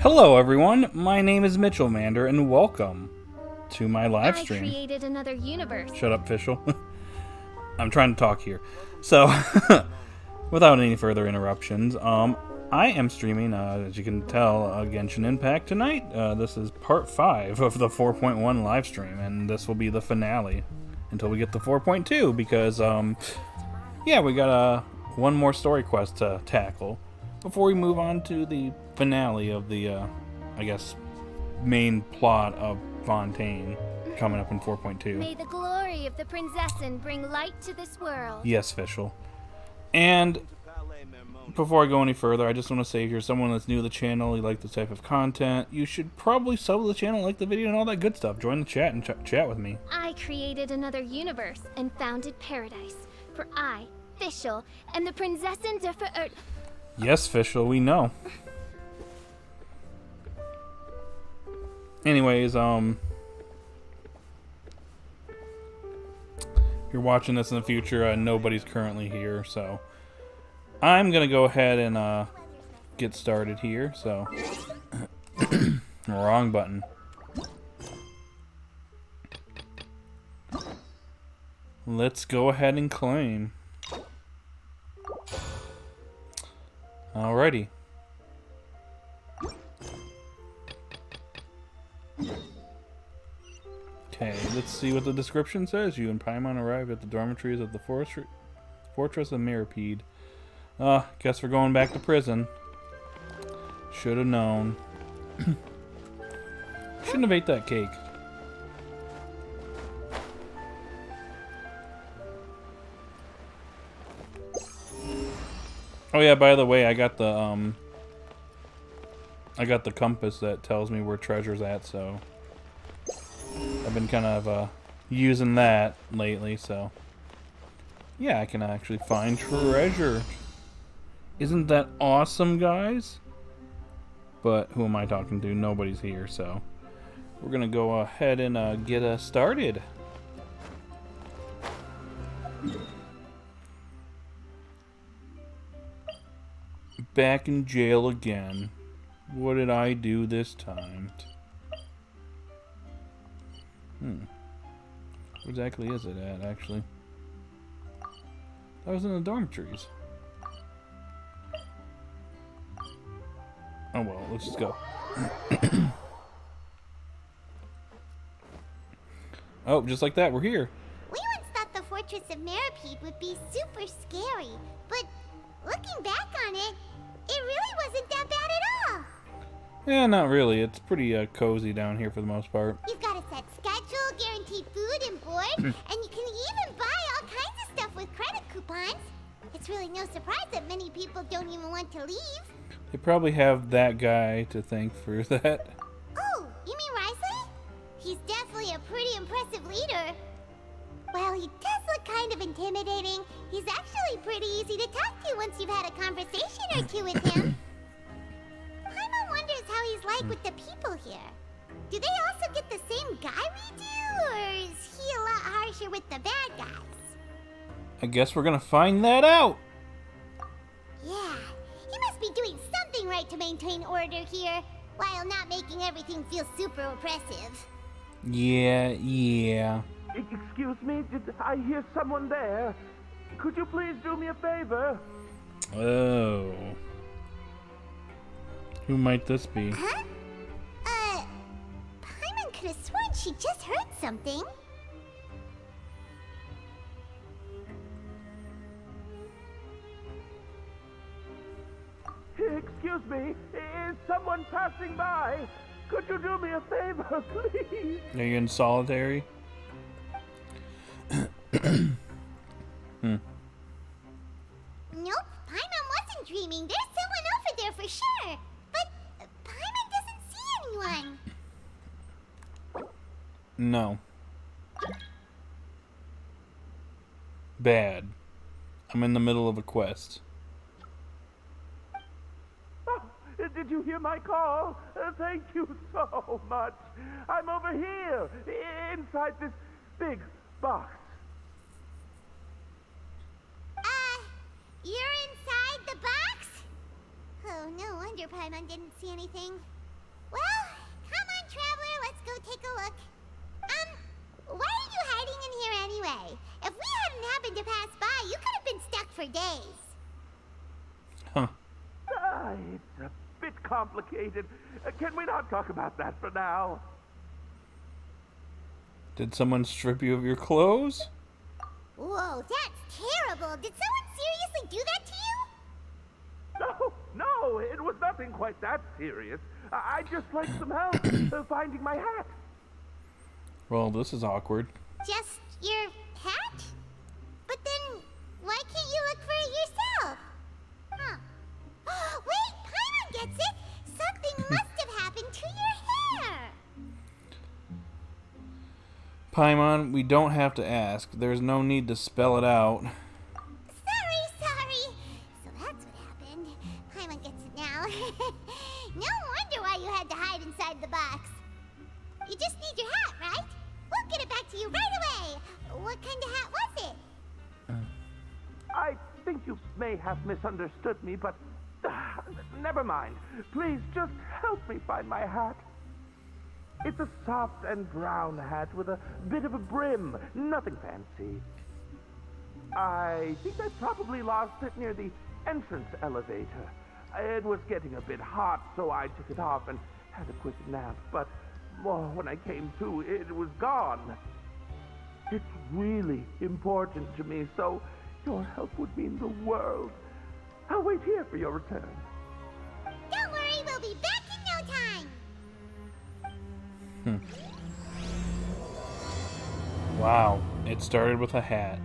Hello everyone, my name is Mitchell Mander and welcome to my live stream. I created another universe. Shut up, official. I'm trying to talk here. So, without any further interruptions, I am streaming, as you can tell, Genshin Impact tonight. This is part 5 of the 4.1 live stream, and this will be the finale until we get to 4.2, because, yeah, we got one more story quest to tackle before we move on to the finale of the, I guess, main plot of Fontaine coming up in 4.2. May the glory of the Prinzessin bring light to this world. Yes, official. And before I go any further, I just want to say if you're someone that's new to the channel, you like this type of content, you should probably sub to the channel, like the video, and all that good stuff. Join the chat and chat with me. I created another universe and founded paradise. For I, Fischl, and the Prinzessins are for Yes, Fischl, we know. Anyways, if you're watching this in the future, nobody's currently here, so I'm gonna go ahead and get started here. So wrong button. Let's go ahead and claim. Alrighty. Okay, let's see what the description says. You and Paimon arrive at the dormitories of the Fortress of Mirapede. Guess we're going back to prison. Should have known. Shouldn't have ate that cake. Oh yeah, by the way, I got the compass that tells me where treasure's at, so I've been kind of using that lately, so yeah, I can actually find treasure. Isn't that awesome, guys? But who am I talking to? Nobody's here, so we're gonna go ahead and get us started. Back in jail again. What did I do this time? Where exactly is it at, actually? I was in the dormitories. Oh well, let's just go. Oh, just like that, we're here. We once thought the Fortress of Mirapede would be super scary, but looking back on it, it really wasn't that bad at all. Yeah, not really. It's pretty cozy down here for the most part. You've got a set schedule, guaranteed food and board, and you can even buy all kinds of stuff with credit coupons. It's really no surprise that many people don't even want to leave. They probably have that guy to thank for that. Oh, you mean Wriothesley? He's definitely a pretty impressive leader. While he does look kind of intimidating, he's actually pretty easy to talk to once you've had a conversation or two with him. Paimon wonders how he's like with the people here. Do they also get the same guy we do, or is he a lot harsher with the bad guys? I guess we're gonna find that out. Yeah, he must be doing something right to maintain order here, while not making everything feel super oppressive. Yeah. Excuse me, did I hear someone there? Could you please do me a favor? Oh. Who might this be? Huh? Paimon could have sworn she just heard something. Excuse me, is someone passing by? Could you do me a favor, please? Are you in solitary? Nope, Paimon wasn't dreaming. There's someone over there for sure. But Paimon doesn't see anyone. No. Bad. I'm in the middle of a quest. Oh, did you hear my call? Thank you so much. I'm over here, inside this big box. You're inside the box? Oh, no wonder Paimon didn't see anything. Well, come on, Traveler, let's go take a look. Why are you hiding in here anyway? If we hadn't happened to pass by, you could have been stuck for days. Huh. It's a bit complicated. Can we not talk about that for now? Did someone strip you of your clothes? Whoa, that's terrible. Did someone seriously do that to you? No, it was nothing quite that serious. I'd just like some help finding my hat. Well, this is awkward. Just your hat? But then, why can't you look for it yourself? Huh. Wait, Paimon gets it! Something must have happened to your hair! Paimon, we don't have to ask. There's no need to spell it out. Sorry. So that's what happened. Paimon gets it now. No wonder why you had to hide inside the box. You just need your hat, right? We'll get it back to you right away. What kind of hat was it? I think you may have misunderstood me, but never mind. Please just help me find my hat. It's a soft and brown hat with a bit of a brim. Nothing fancy. I think I probably lost it near the entrance elevator. It was getting a bit hot, so I took it off and had a quick nap. But when I came to, it was gone. It's really important to me, so your help would mean the world. I'll wait here for your return. Don't worry, we'll be back in no time. Wow, it started with a hat.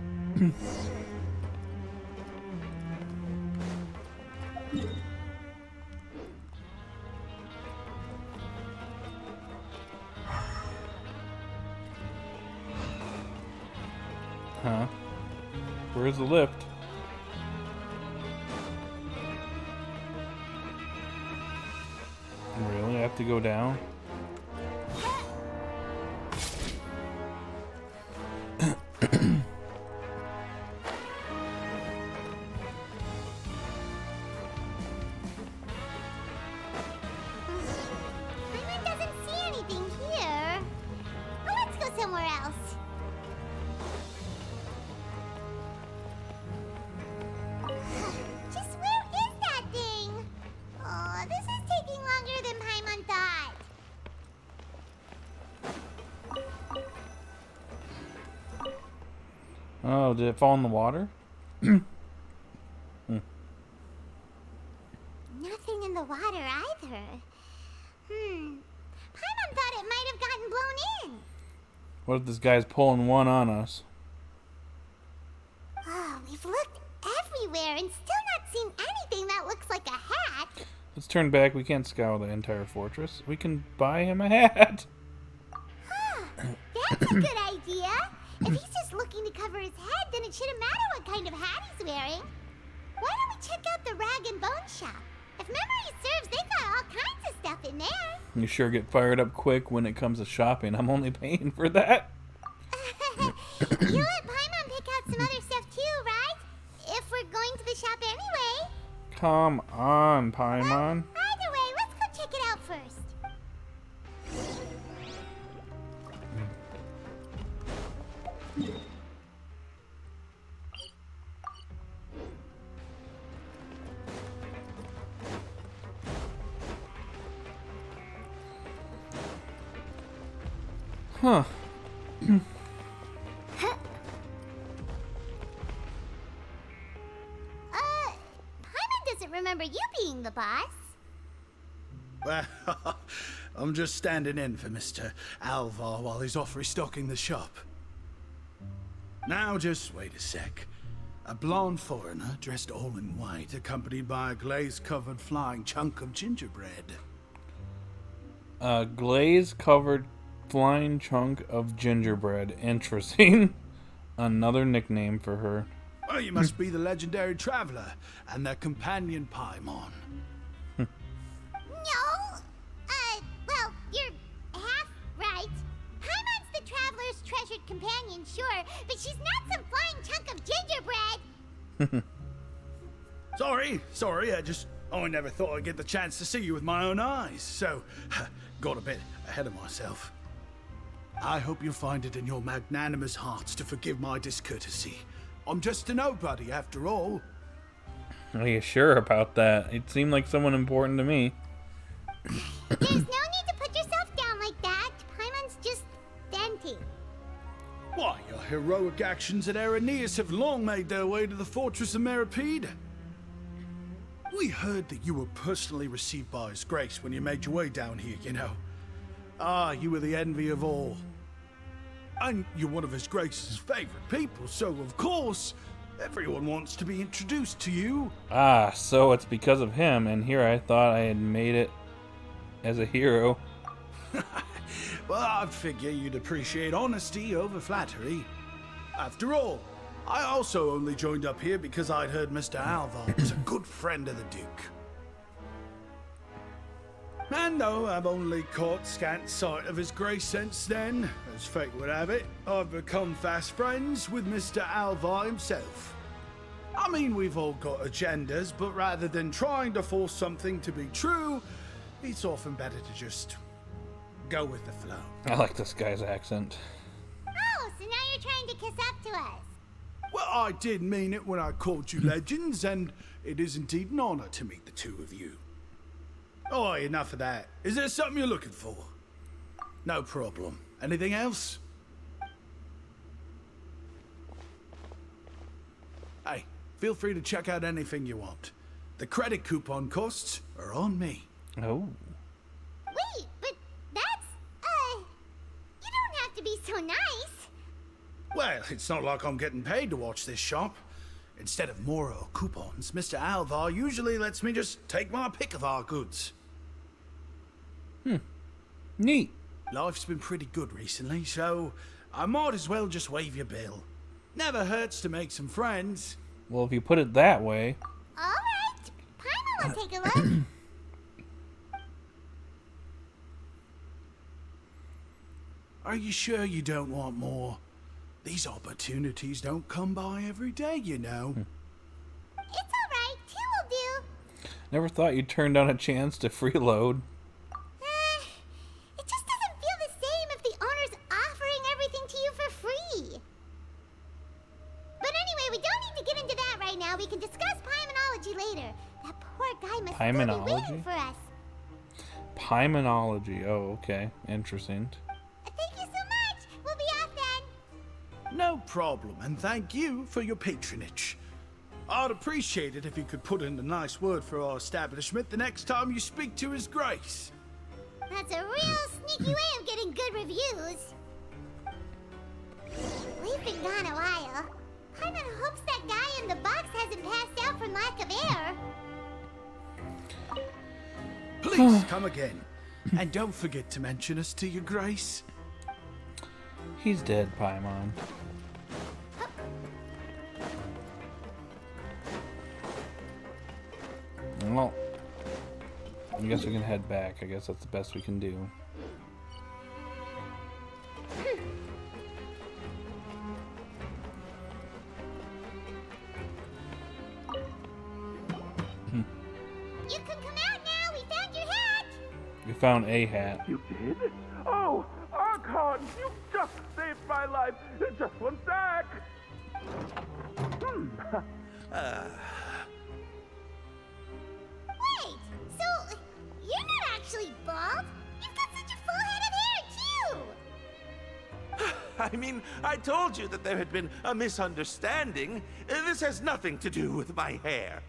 Huh? Where's the lift? Really? I have to go down? Paimon doesn't see anything here. Well, let's go somewhere else. Just where is that thing? Oh, this is taking longer than Paimon thought. Oh, did it fall in the water? Nothing in the water either. Paimon thought it might have gotten blown in. What if this guy's pulling one on us? Oh, we've looked everywhere and still not seen anything that looks like a hat. Let's turn back. We can't scour the entire fortress. We can buy him a hat. That's a good idea. If he's just looking to cover his head, then it shouldn't matter what kind of hat he's wearing. Why don't we check out the rag and bone shop? If memory serves, they got all kinds of stuff in there. You sure get fired up quick when it comes to shopping. I'm only paying for that. You let Paimon pick out some other stuff too, right? If we're going to the shop anyway. Come on, Paimon. Either way, let's go check it out first. Huh. Paimon doesn't remember you being the boss. Well, I'm just standing in for Mr. Alvar while he's off restocking the shop. Now just wait a sec. A blonde foreigner dressed all in white, accompanied by a glaze-covered flying chunk of gingerbread. A glaze-covered flying chunk of gingerbread. Interesting. Another nickname for her. Well, you must be the legendary traveler and their companion Paimon. No. Well, you're half right. Paimon's the traveler's treasured companion, sure, but she's not some flying chunk of gingerbread. Sorry, I just I never thought I'd get the chance to see you with my own eyes, so got a bit ahead of myself. I hope you'll find it in your magnanimous hearts to forgive my discourtesy. I'm just a nobody, after all. Are you sure about that? It seemed like someone important to me. There's no need to put yourself down like that. Paimon's just venting. Why, your heroic actions at Aeneas have long made their way to the fortress of Meripede. We heard that you were personally received by His Grace when you made your way down here, you know. You were the envy of all. And you're one of His Grace's favorite people, so of course, everyone wants to be introduced to you. So it's because of him, and here I thought I had made it as a hero. Well, I'd figure you'd appreciate honesty over flattery. After all, I also only joined up here because I'd heard Mr. Alvar was a good friend of the Duke. And though I've only caught scant sight of His Grace since then, as fate would have it, I've become fast friends with Mr. Alvar himself. I mean, we've all got agendas, but rather than trying to force something to be true, it's often better to just go with the flow. I like this guy's accent. Oh, so now you're trying to kiss up to us. Well, I did mean it when I called you legends, and it is indeed an honor to meet the two of you. Oh, enough of that. Is there something you're looking for? No problem. Anything else? Hey, feel free to check out anything you want. The credit coupon costs are on me. Oh. Wait, but that's, you don't have to be so nice. Well, it's not like I'm getting paid to watch this shop. Instead of Moro coupons, Mr. Alvar usually lets me just take my pick of our goods. Neat. Life's been pretty good recently, so I might as well just waive your bill. Never hurts to make some friends. Well, if you put it that way. All right, Paimon will take a look. Are you sure you don't want more? These opportunities don't come by every day, you know. It's all right, two will do. Never thought you'd turn down a chance to freeload. It just doesn't feel the same if the owner's offering everything to you for free. But anyway, we don't need to get into that right now. We can discuss Paimonology later. That poor guy must still be waiting Paimonology? for us. Paimonology. Oh, okay. Interesting. Thank you so much. We'll be off then. No problem, and thank you for your patronage. I'd appreciate it if you could put in a nice word for our establishment the next time you speak to His Grace. That's a real sneaky way of getting good reviews. We've been gone a while. Paimon hopes that guy in the box hasn't passed out from lack of air. Please come again. And don't forget to mention us to your Grace. He's dead, Paimon. Well, I guess we can head back. I guess that's the best we can do. You can come out now. We found your hat. We found a hat. You did? Oh, Archon, you just saved my life. Just one sec. Wait, so you're not actually bald? You've got such a full head of hair, too. I mean, I told you that there had been a misunderstanding. This has nothing to do with my hair.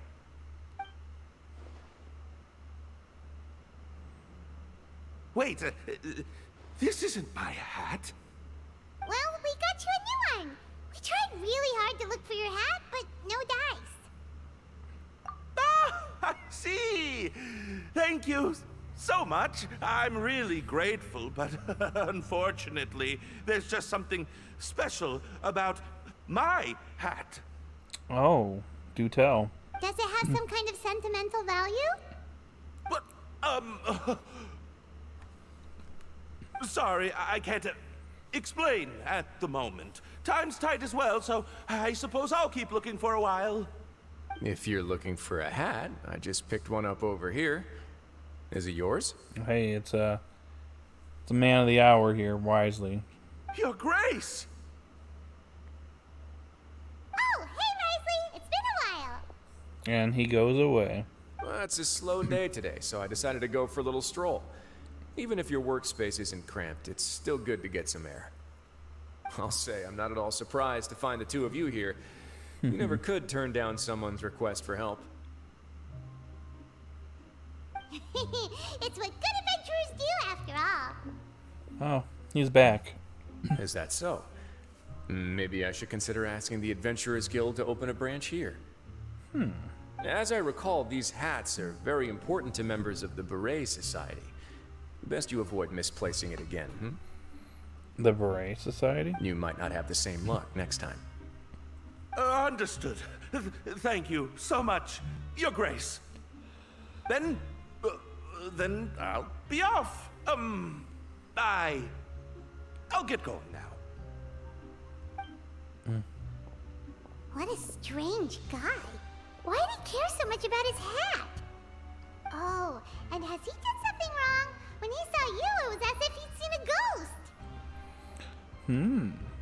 Wait, this isn't my hat. Well, we got you a new one. We tried really hard to look for your hat, but no dice. Ah, I see. Thank you so much. I'm really grateful, but unfortunately, there's just something special about my hat. Oh, do tell. Does it have some kind of sentimental value? But, sorry, I can't explain at the moment. Time's tight as well, so I suppose I'll keep looking for a while. If you're looking for a hat, I just picked one up over here. Is it yours? Hey, it's a man of the hour here, Wisely. Your Grace! Oh, hey, Wriothesley! It's been a while. And he goes away. Well, it's a slow day today, so I decided to go for a little stroll. Even if your workspace isn't cramped, it's still good to get some air. I'll say, I'm not at all surprised to find the two of you here. You never could turn down someone's request for help. It's what good adventurers do, after all. Oh, he's back. Is that so? Maybe I should consider asking the Adventurers Guild to open a branch here. As I recall, these hats are very important to members of the Beret Society. Best you avoid misplacing it again, The Beret Society? You might not have the same luck next time. Understood. Thank you so much, Your Grace. Then I'll be off. I'll get going now. What a strange guy. Why did he care so much about his hat? Oh, and has he done something wrong? When he saw you, it was as if he'd seen a ghost.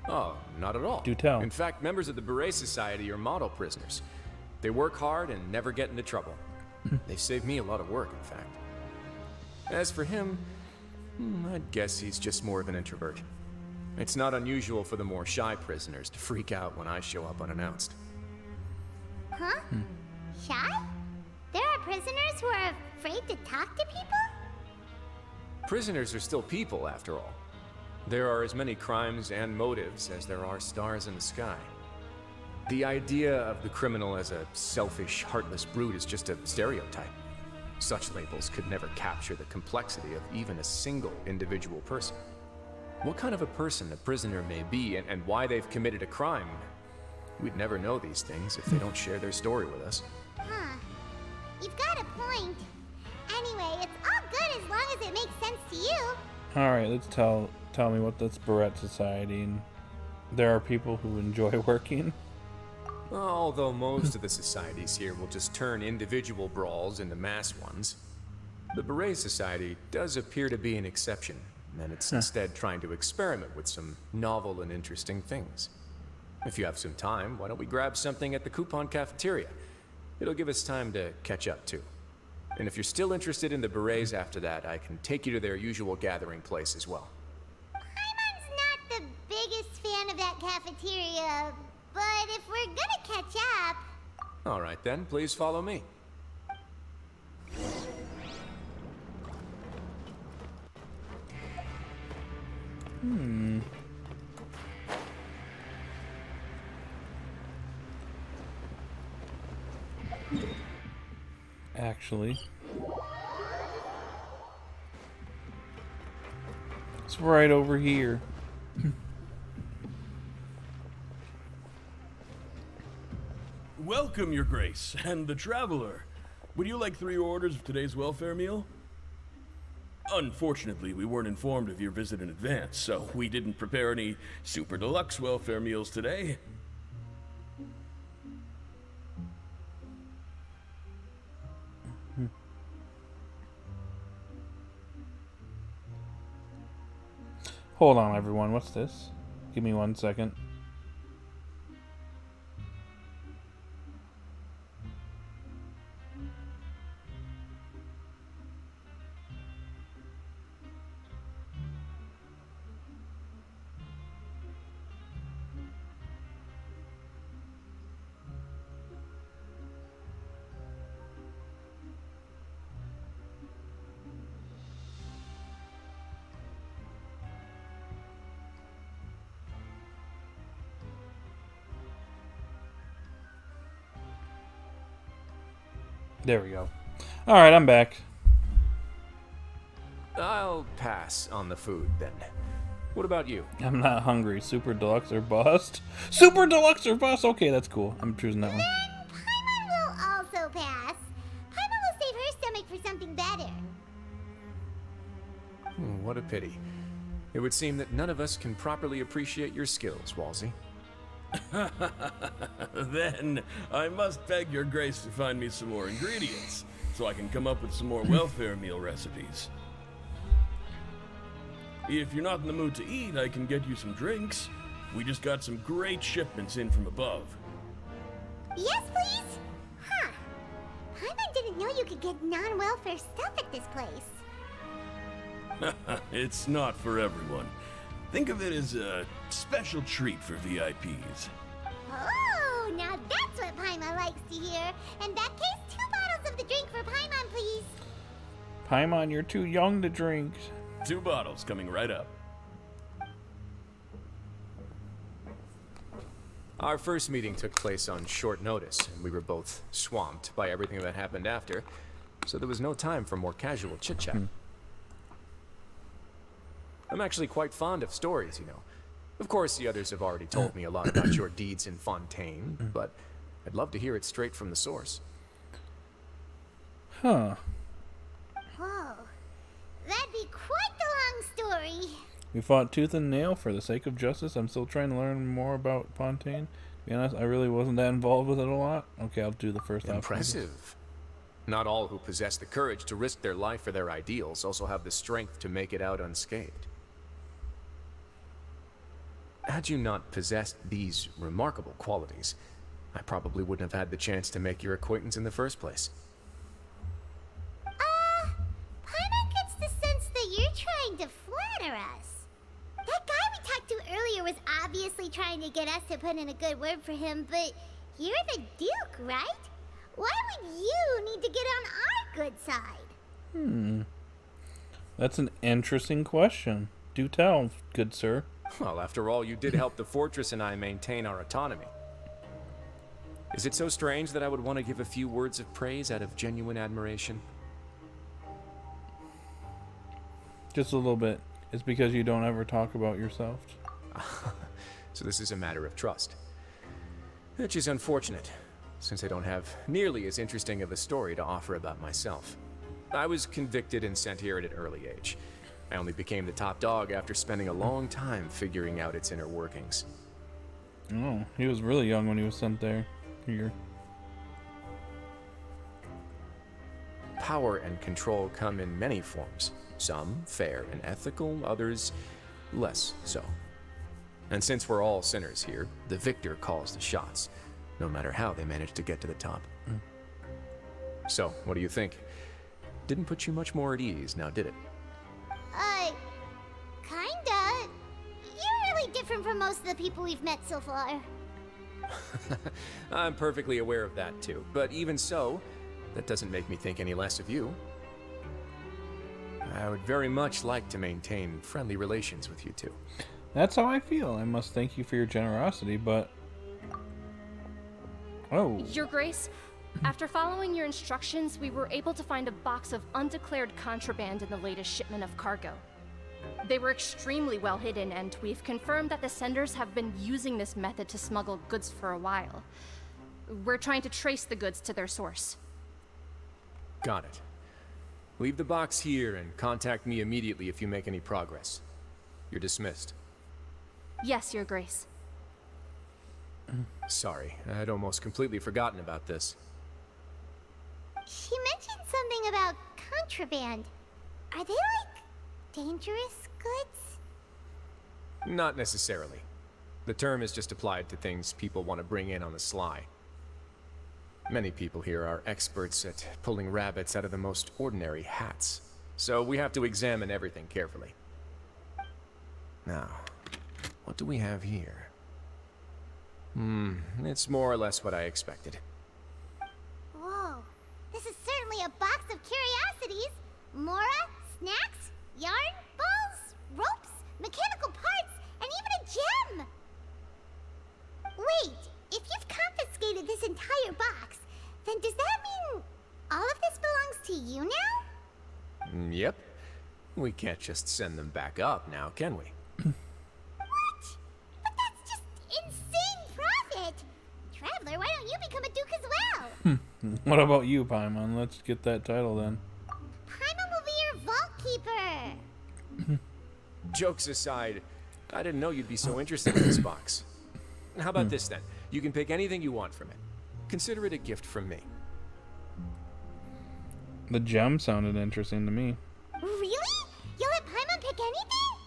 Oh, not at all. Do tell. In fact, members of the Beret Society are model prisoners. They work hard and never get into trouble. They've saved me a lot of work, in fact. As for him, I'd guess he's just more of an introvert. It's not unusual for the more shy prisoners to freak out when I show up unannounced. Huh? Shy? There are prisoners who are afraid to talk to people? Prisoners are still people, after all. There are as many crimes and motives as there are stars in the sky. The idea of the criminal as a selfish, heartless brute is just a stereotype. Such labels could never capture the complexity of even a single individual person. What kind of a person a prisoner may be and why they've committed a crime, we'd never know these things if they don't share their story with us. Huh. You've got a point. Anyway, it's all good as long as it makes sense to you. Alright, let's tell me what this Beret Society, and there are people who enjoy working. Although most of the societies here will just turn individual brawls into mass ones, the Beret Society does appear to be an exception, and it's instead trying to experiment with some novel and interesting things. If you have some time, why don't we grab something at the Coupon Cafeteria? It'll give us time to catch up, too. And if you're still interested in the Berets after that, I can take you to their usual gathering place as well. Paimon's not the biggest fan of that cafeteria, but if we're gonna catch up... All right then, please follow me. Actually, it's right over here. Welcome, Your Grace, and the Traveler. Would you like 3 orders of today's welfare meal? Unfortunately, we weren't informed of your visit in advance, so we didn't prepare any super deluxe welfare meals today. Hold on, everyone. What's this? Give me 1 second. There we go. Alright, I'm back. I'll pass on the food, then. What about you? I'm not hungry. Super deluxe or bust? Super deluxe or bust? Okay, that's cool. I'm choosing that one. Then Paimon will also pass. Paimon will save her stomach for something better. What a pity. It would seem that none of us can properly appreciate your skills, Walsey. Then I must beg your grace to find me some more ingredients, so I can come up with some more welfare meal recipes. If you're not in the mood to eat, I can get you some drinks. We just got some great shipments in from above. Yes, please? Huh. Paimon didn't know you could get non-welfare stuff at this place. It's not for everyone. Think of it as a special treat for VIPs. Oh, now that's what Paimon likes to hear. In that case, 2 bottles of the drink for Paimon, please. Paimon, you're too young to drink. 2 bottles coming right up. Our first meeting took place on short notice, and we were both swamped by everything that happened after, so there was no time for more casual chit-chat. I'm actually quite fond of stories, you know. Of course, the others have already told me a lot about your deeds in Fontaine, but I'd love to hear it straight from the source. Huh. Whoa. That'd be quite the long story. We fought tooth and nail for the sake of justice. I'm still trying to learn more about Fontaine. To be honest, I really wasn't that involved with it a lot. Okay, I'll do the first option. Impressive. Not all who possess the courage to risk their life for their ideals also have the strength to make it out unscathed. Had you not possessed these remarkable qualities, I probably wouldn't have had the chance to make your acquaintance in the first place. Paimon gets the sense that you're trying to flatter us. That guy we talked to earlier was obviously trying to get us to put in a good word for him, but you're the Duke, right? Why would you need to get on our good side? That's an interesting question. Do tell, good sir. Well, after all, you did help the fortress and I maintain our autonomy. Is it so strange that I would want to give a few words of praise out of genuine admiration? Just a little bit. It's because you don't ever talk about yourself. So this is a matter of trust. Which is unfortunate, since I don't have nearly as interesting of a story to offer about myself. I was convicted and sent here at an early age. I only became the top dog after spending a long time figuring out its inner workings. Oh, he was really young when he was sent there. Here. Power and control come in many forms. Some fair and ethical, others less so. And since we're all sinners here, the victor calls the shots, no matter how they manage to get to the top. So, what do you think? Didn't put you much more at ease, now did it? Kinda. You're really different from most of the people we've met so far. I'm perfectly aware of that too, but even so, that doesn't make me think any less of you. I would very much like to maintain friendly relations with you two. That's how I feel. I must thank you for your generosity, but... Oh. Your Grace, after following your instructions, we were able to find a box of undeclared contraband in the latest shipment of cargo. They were extremely well hidden, and we've confirmed that the senders have been using this method to smuggle goods for a while. We're trying to trace the goods to their source. Got it. Leave the box here and contact me immediately if you make any progress. You're dismissed. Yes, Your Grace. Sorry, I'd almost completely forgotten about this. She mentioned something about contraband. Are they like dangerous goods? Not necessarily. The term is just applied to things people want to bring in on the sly. Many people here are experts at pulling rabbits out of the most ordinary hats, so we have to examine everything carefully. Now, what do we have here? It's more or less what I expected. Whoa, this is certainly a box of curiosities. Mora, snacks, yarn, balls, ropes, mechanical parts, and even a gem! Wait, if you've confiscated this entire box, then does that mean all of this belongs to you now? Yep. We can't just send them back up now, can we? What? But that's just insane profit! Traveler, why don't you become a duke as well? What about you, Paimon? Let's get that title then. Paimon will be your vault keeper! Jokes aside, I didn't know you'd be so interested in this box. How about this then? You can pick anything you want from it. Consider it a gift from me. The gem sounded interesting to me. Really? You'll let Paimon pick anything?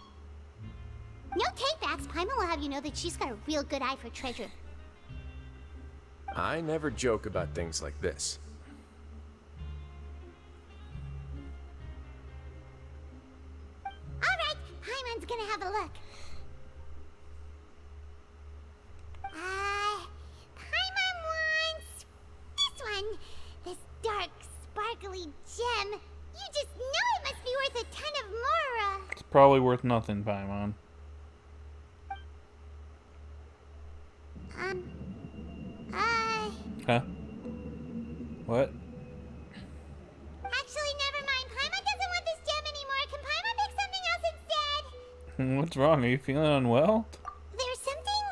No takebacks. Paimon will have you know that she's got a real good eye for treasure. I never joke about things like this. Alright, Paimon's gonna have a look. Paimon wants this one. This dark, sparkly gem. You just know it must be worth a ton of Mora. It's probably worth nothing, Paimon. Huh? What? Actually, never mind. Paimon doesn't want this gem anymore. Can Paimon pick something else instead? What's wrong? Are you feeling unwell? There's something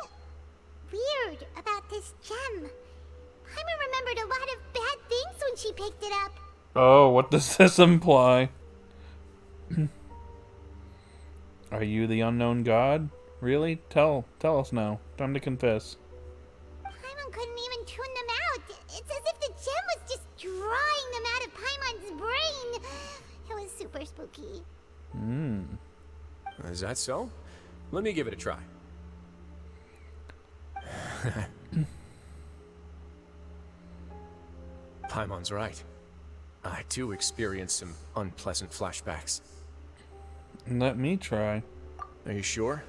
weird about this gem. Paimon remembered a lot of bad things when she picked it up. Oh, what does this imply? Are you the unknown god? Really? Tell us now. Time to confess. Paimon couldn't even tune them out. It's as if the gem was just drawing them out of Paimon's brain. It was super spooky. Is that so? Let me give it a try. Paimon's right. I too experienced some unpleasant flashbacks. Let me try. Are you sure?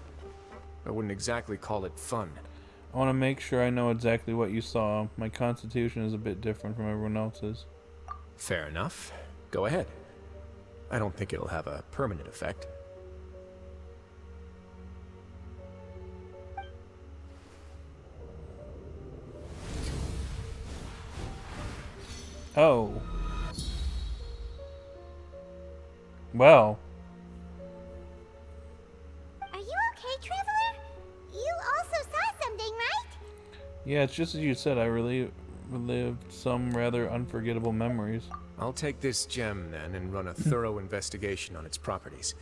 I wouldn't exactly call it fun. I want to make sure I know exactly what you saw. My constitution is a bit different from everyone else's. Fair enough. Go ahead. I don't think it'll have a permanent effect. Oh. Well. Are you okay, Traveler? You also saw something, right? Yeah, it's just as you said. I relived some rather unforgettable memories. I'll take this gem then and run a thorough investigation on its properties.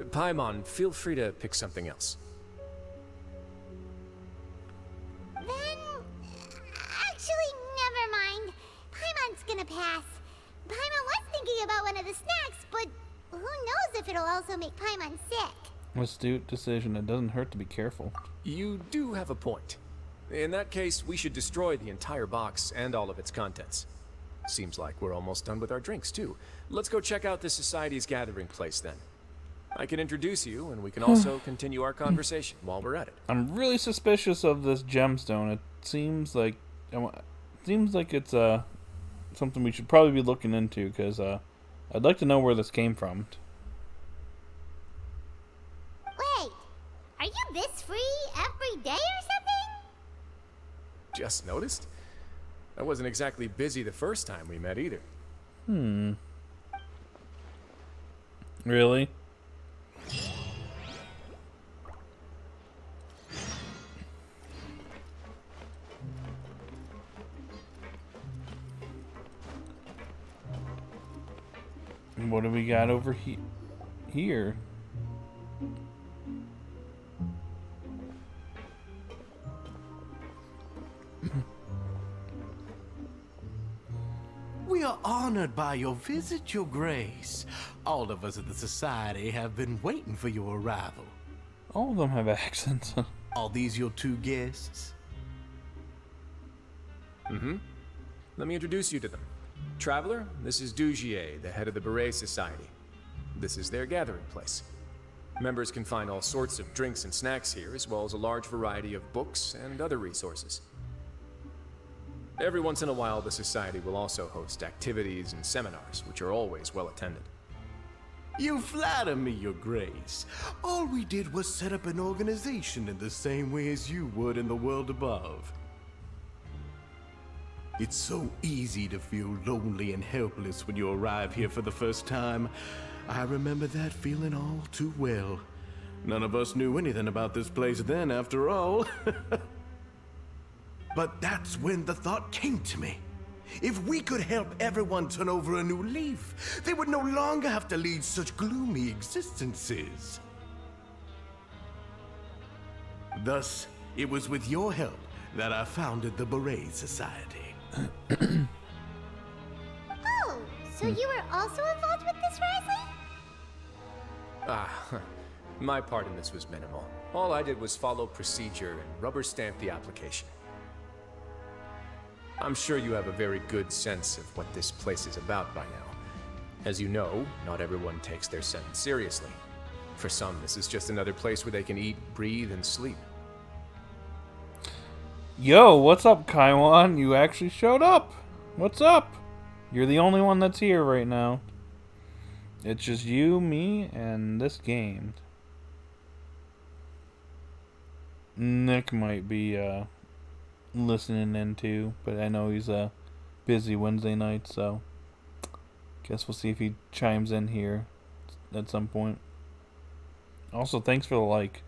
Paimon, feel free to pick something else. Then, actually, never mind. Paimon's gonna pass. Paimon was thinking about one of the snacks, but who knows if it'll also make Paimon sick. Astute decision. It doesn't hurt to be careful. You do have a point. In that case, we should destroy the entire box and all of its contents. Seems like we're almost done with our drinks, too. Let's go check out the Society's gathering place, then. I can introduce you, and we can also continue our conversation while we're at it. I'm really suspicious of this gemstone. It seems like it's something we should probably be looking into, because I'd like to know where this came from. Wait, are you this free every day or something? Just noticed? I wasn't exactly busy the first time we met either. Really? What do we got over here? We are honored by your visit, Your Grace. All of us at the Society have been waiting for your arrival. All of them have accents. Are these your two guests? Let me introduce you to them. Traveler, this is Dugier, the head of the Beret Society. This is their gathering place. Members can find all sorts of drinks and snacks here, as well as a large variety of books and other resources. Every once in a while, the Society will also host activities and seminars, which are always well attended. You flatter me, Your Grace. All we did was set up an organization in the same way as you would in the world above. It's so easy to feel lonely and helpless when you arrive here for the first time. I remember that feeling all too well. None of us knew anything about this place then, after all. But that's when the thought came to me. If we could help everyone turn over a new leaf, they would no longer have to lead such gloomy existences. Thus, It was with your help that I founded the Beret Society. Oh, so you were also involved with this, Wriothesley? My part in this was minimal. All I did was follow procedure and rubber stamp the application. I'm sure you have a very good sense of what this place is about by now. As you know, not everyone takes their sentence seriously. For some, this is just another place where they can eat, breathe, and sleep. Yo, what's up, Kaiwan? You actually showed up. What's up? You're the only one that's here right now. It's just you, me, and this game. Nick might be listening in too, but I know he's busy Wednesday night, so guess we'll see if he chimes in here at some point. Also, thanks for the like.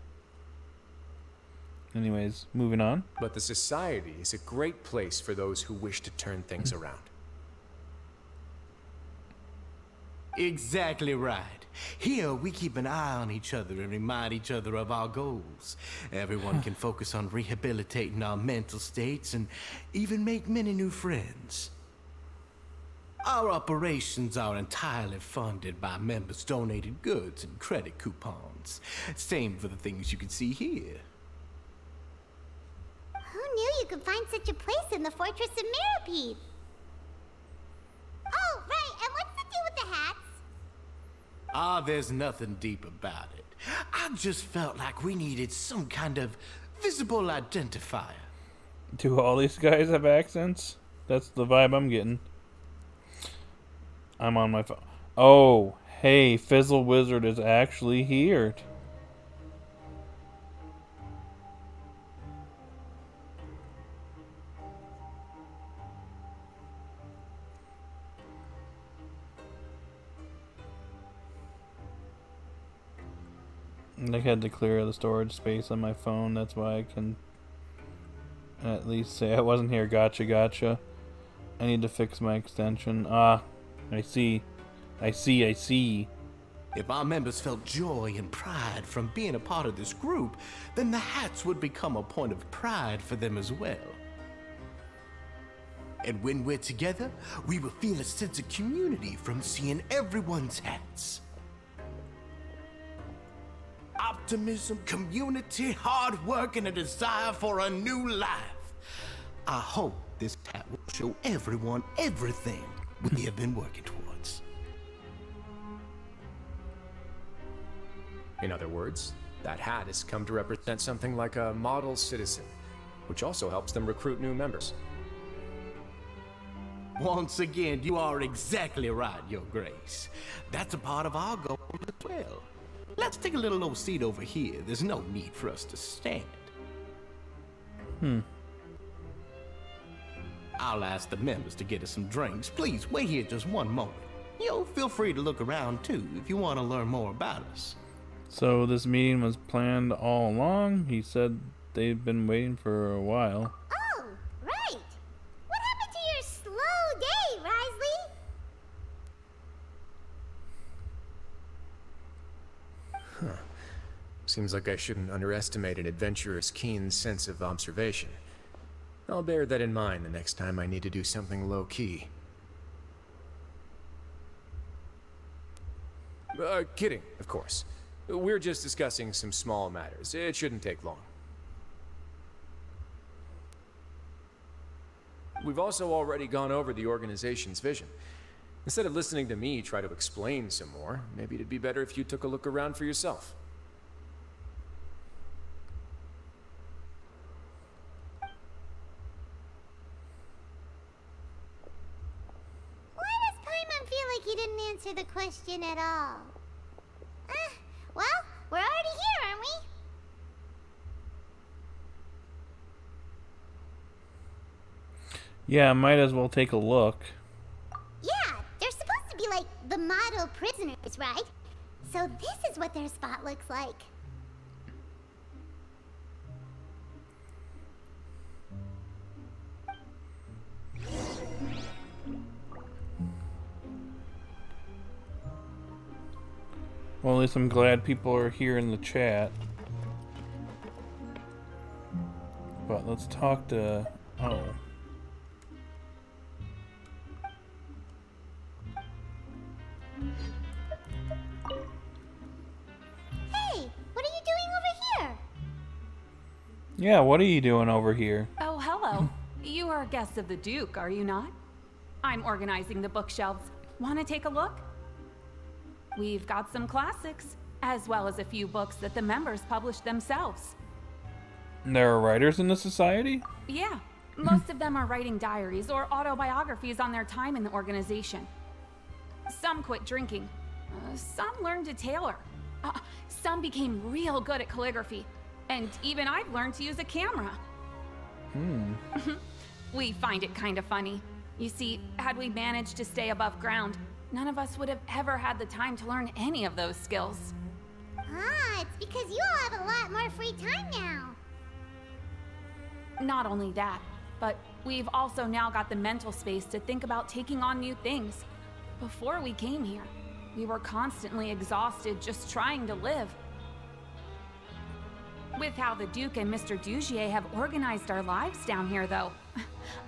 Anyways, moving on. But the Society is a great place for those who wish to turn things around. Exactly right. Here, we keep an eye on each other and remind each other of our goals. Everyone can focus on rehabilitating our mental states and even make many new friends. Our operations are entirely funded by members' donated goods and credit coupons. Same for the things you can see here. Who knew you could find such a place in the Fortress of Mirapede? Oh, right, and what's the deal with the hats? There's nothing deep about it. I just felt like we needed some kind of visible identifier. Do all these guys have accents? That's the vibe I'm getting. I'm on my phone. Oh, hey, Fizzle Wizard is actually here. I had to clear the storage space on my phone. That's why I can at least say I wasn't here. Gotcha. I need to fix my extension. I see. If our members felt joy and pride from being a part of this group, then the hats would become a point of pride for them as well. And when we're together, we will feel a sense of community from seeing everyone's hats. Optimism, community, hard work, and a desire for a new life. I hope this hat will show everyone everything we have been working towards. In other words, that hat has come to represent something like a model citizen, which also helps them recruit new members. Once again, you are exactly right, Your Grace. That's a part of our goal as well. Let's take a little old seat over here. There's no need for us to stand. I'll ask the members to get us some drinks. Please, wait here just one moment. Feel free to look around, too, if you want to learn more about us. So this meeting was planned all along? He said they've been waiting for a while. Oh, right. What happened to your slow day, Wriothesley? Seems like I shouldn't underestimate an adventurer's keen sense of observation. I'll bear that in mind the next time I need to do something low-key. Kidding, of course. We're just discussing some small matters. It shouldn't take long. We've also already gone over the organization's vision. Instead of listening to me try to explain some more, maybe it'd be better if you took a look around for yourself. He didn't answer the question at all. Well, we're already here, aren't we? Yeah, might as well take a look. Yeah, they're supposed to be like the model prisoners, right? So this is what their spot looks like. Well, at least I'm glad people are here in the chat. But let's talk to... Oh. Hey, what are you doing over here? Yeah, what are you doing over here? Oh, hello. You are guests of the Duke, are you not? I'm organizing the bookshelves. Want to take a look? We've got some classics, as well as a few books that the members publish themselves. There are writers in the society? Yeah, most of them are writing diaries or autobiographies on their time in the organization. Some quit drinking. Some learned to tailor. Some became real good at calligraphy. And even I've learned to use a camera. We find it kind of funny. You see, had we managed to stay above ground, none of us would have ever had the time to learn any of those skills. Ah, it's because you all have a lot more free time now. Not only that, but we've also now got the mental space to think about taking on new things. Before we came here, we were constantly exhausted just trying to live. With how the Duke and Mr. Dugier have organized our lives down here, though,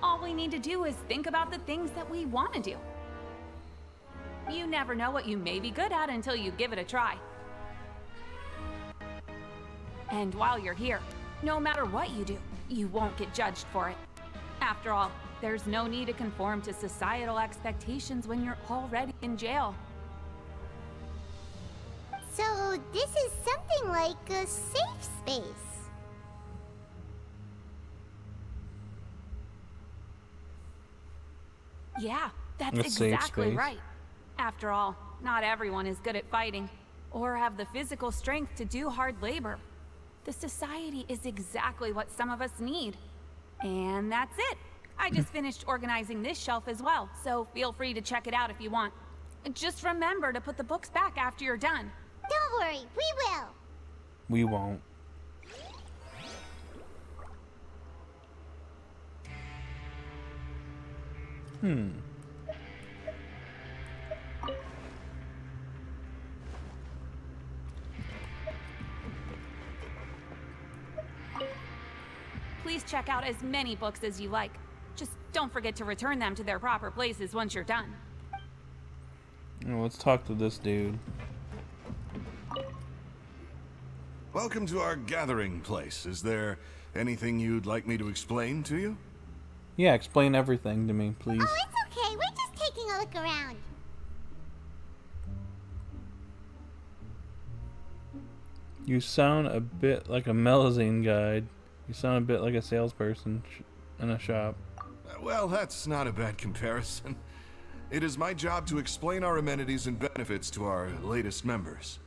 all we need to do is think about the things that we want to do. You never know what you may be good at until you give it a try. And while you're here, no matter what you do, you won't get judged for it. After all, there's no need to conform to societal expectations when you're already in jail. So this is something like a safe space. Yeah, that's A safe exactly space. right. After all, not everyone is good at fighting, or have the physical strength to do hard labor. The society is exactly what some of us need. And that's it. I just finished organizing this shelf as well, so feel free to check it out if you want. Just remember to put the books back after you're done. Don't worry, we will. We won't. Please check out as many books as you like. Just don't forget to return them to their proper places once you're done. Well, let's talk to this dude. Welcome to our gathering place. Is there anything you'd like me to explain to you? Yeah, explain everything to me, please. Oh, it's okay. We're just taking a look around. You sound a bit like a Melazine guide. You sound a bit like a salesperson in a shop. Well, that's not a bad comparison. It is my job to explain our amenities and benefits to our latest members.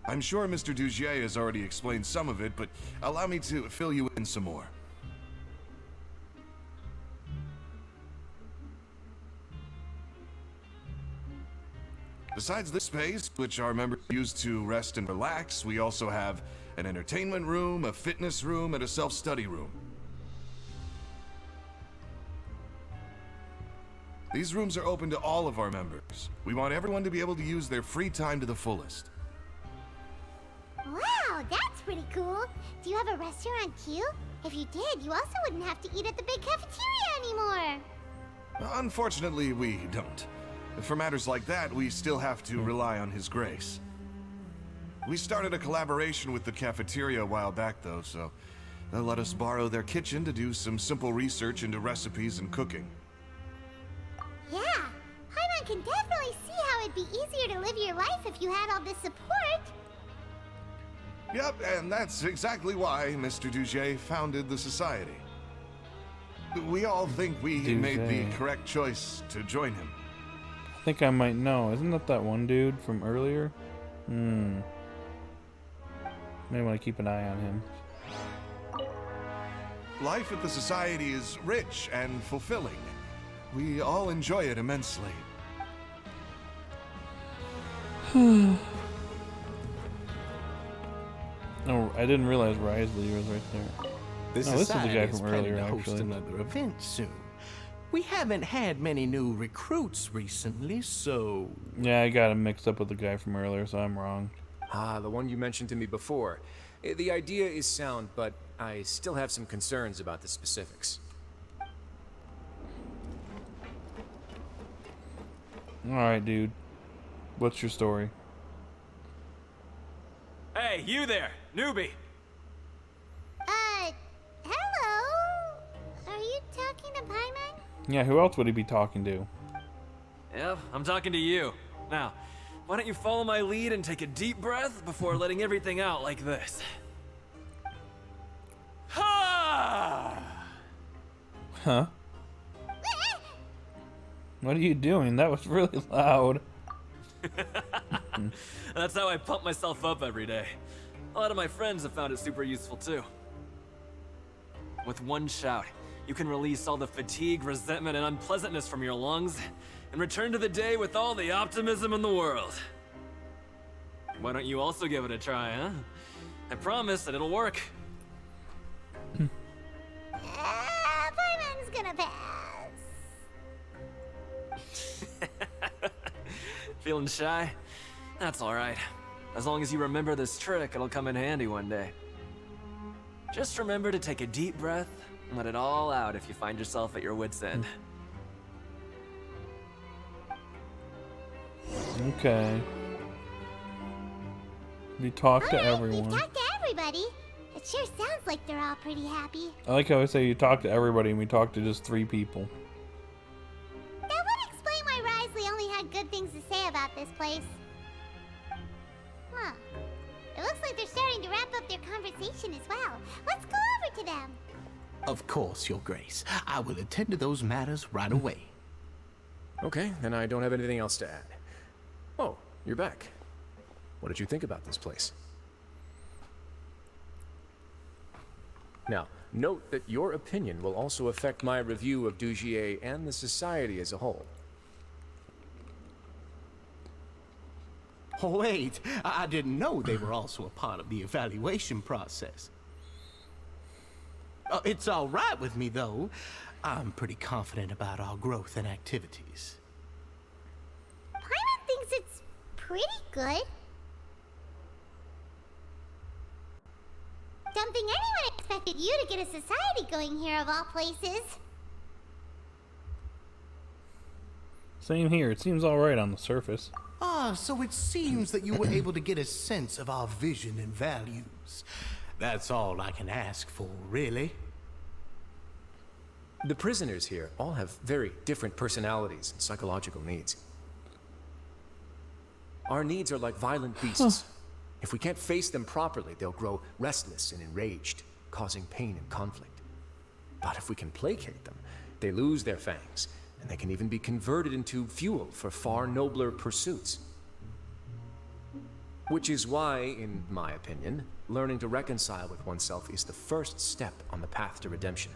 I'm sure Mr. Dugier has already explained some of it, but allow me to fill you in some more. Besides this space, which our members use to rest and relax, we also have an entertainment room, a fitness room, and a self-study room. These rooms are open to all of our members. We want everyone to be able to use their free time to the fullest. Wow, that's pretty cool. Do you have a restaurant queue? If you did, you also wouldn't have to eat at the big cafeteria anymore. Unfortunately, we don't. For matters like that, we still have to rely on His grace. We started a collaboration with the cafeteria a while back, though, so they'll let us borrow their kitchen to do some simple research into recipes and cooking. Yeah, Paimon can definitely see how it'd be easier to live your life if you had all this support. Yep, and that's exactly why Mr. Dugier founded the society. We all think we made the correct choice to join him. I think I might know. Isn't that one dude from earlier? May want to keep an eye on him. Life at the society is rich and fulfilling. We all enjoy it immensely. Oh, I didn't realize Wriothesley was right there. This is the guy is from planning earlier, to host actually. another event soon. We haven't had many new recruits recently, so... Yeah, I got him mixed up with the guy from earlier, so I'm wrong. Ah, the one you mentioned to me before. The idea is sound, but I still have some concerns about the specifics. Alright, dude. What's your story? Hey, you there, newbie! Hello? Are you talking to Paimon? Yeah, who else would he be talking to? Yep, I'm talking to you. Now, why don't you follow my lead and take a deep breath before letting everything out like this? Ha! Huh? What are you doing? That was really loud. That's how I pump myself up every day. A lot of my friends have found it super useful too. With one shout, you can release all the fatigue, resentment, and unpleasantness from your lungs and return to the day with all the optimism in the world. Why don't you also give it a try, huh? I promise that it'll work. Paimon's gonna pass. Feeling shy? That's alright. As long as you remember this trick, it'll come in handy one day. Just remember to take a deep breath and let it all out if you find yourself at your wit's end. Okay. We talk to everyone. We've talked to everybody. It sure sounds like they're all pretty happy. I like how I say you talk to everybody and we talk to just 3 people. That would explain why Wriothesley only had good things to say about this place. Huh. It looks like they're starting to wrap up their conversation as well. Let's go over to them. Of course, Your Grace. I will attend to those matters right away. Okay, then I don't have anything else to add. Oh, you're back. What did you think about this place? Now, note that your opinion will also affect my review of Dugier and the society as a whole. Oh, wait, I didn't know they were also a part of the evaluation process. It's all right with me, though. I'm pretty confident about our growth and activities. Paimon thinks it's pretty good. Don't think anyone expected you to get a society going here of all places. Same here. It seems alright on the surface. Ah, so it seems that you were able to get a sense of our vision and values. That's all I can ask for, really. The prisoners here all have very different personalities and psychological needs. Our needs are like violent beasts. If we can't face them properly, they'll grow restless and enraged, causing pain and conflict. But if we can placate them, they lose their fangs, and they can even be converted into fuel for far nobler pursuits. Which is why, in my opinion, learning to reconcile with oneself is the first step on the path to redemption.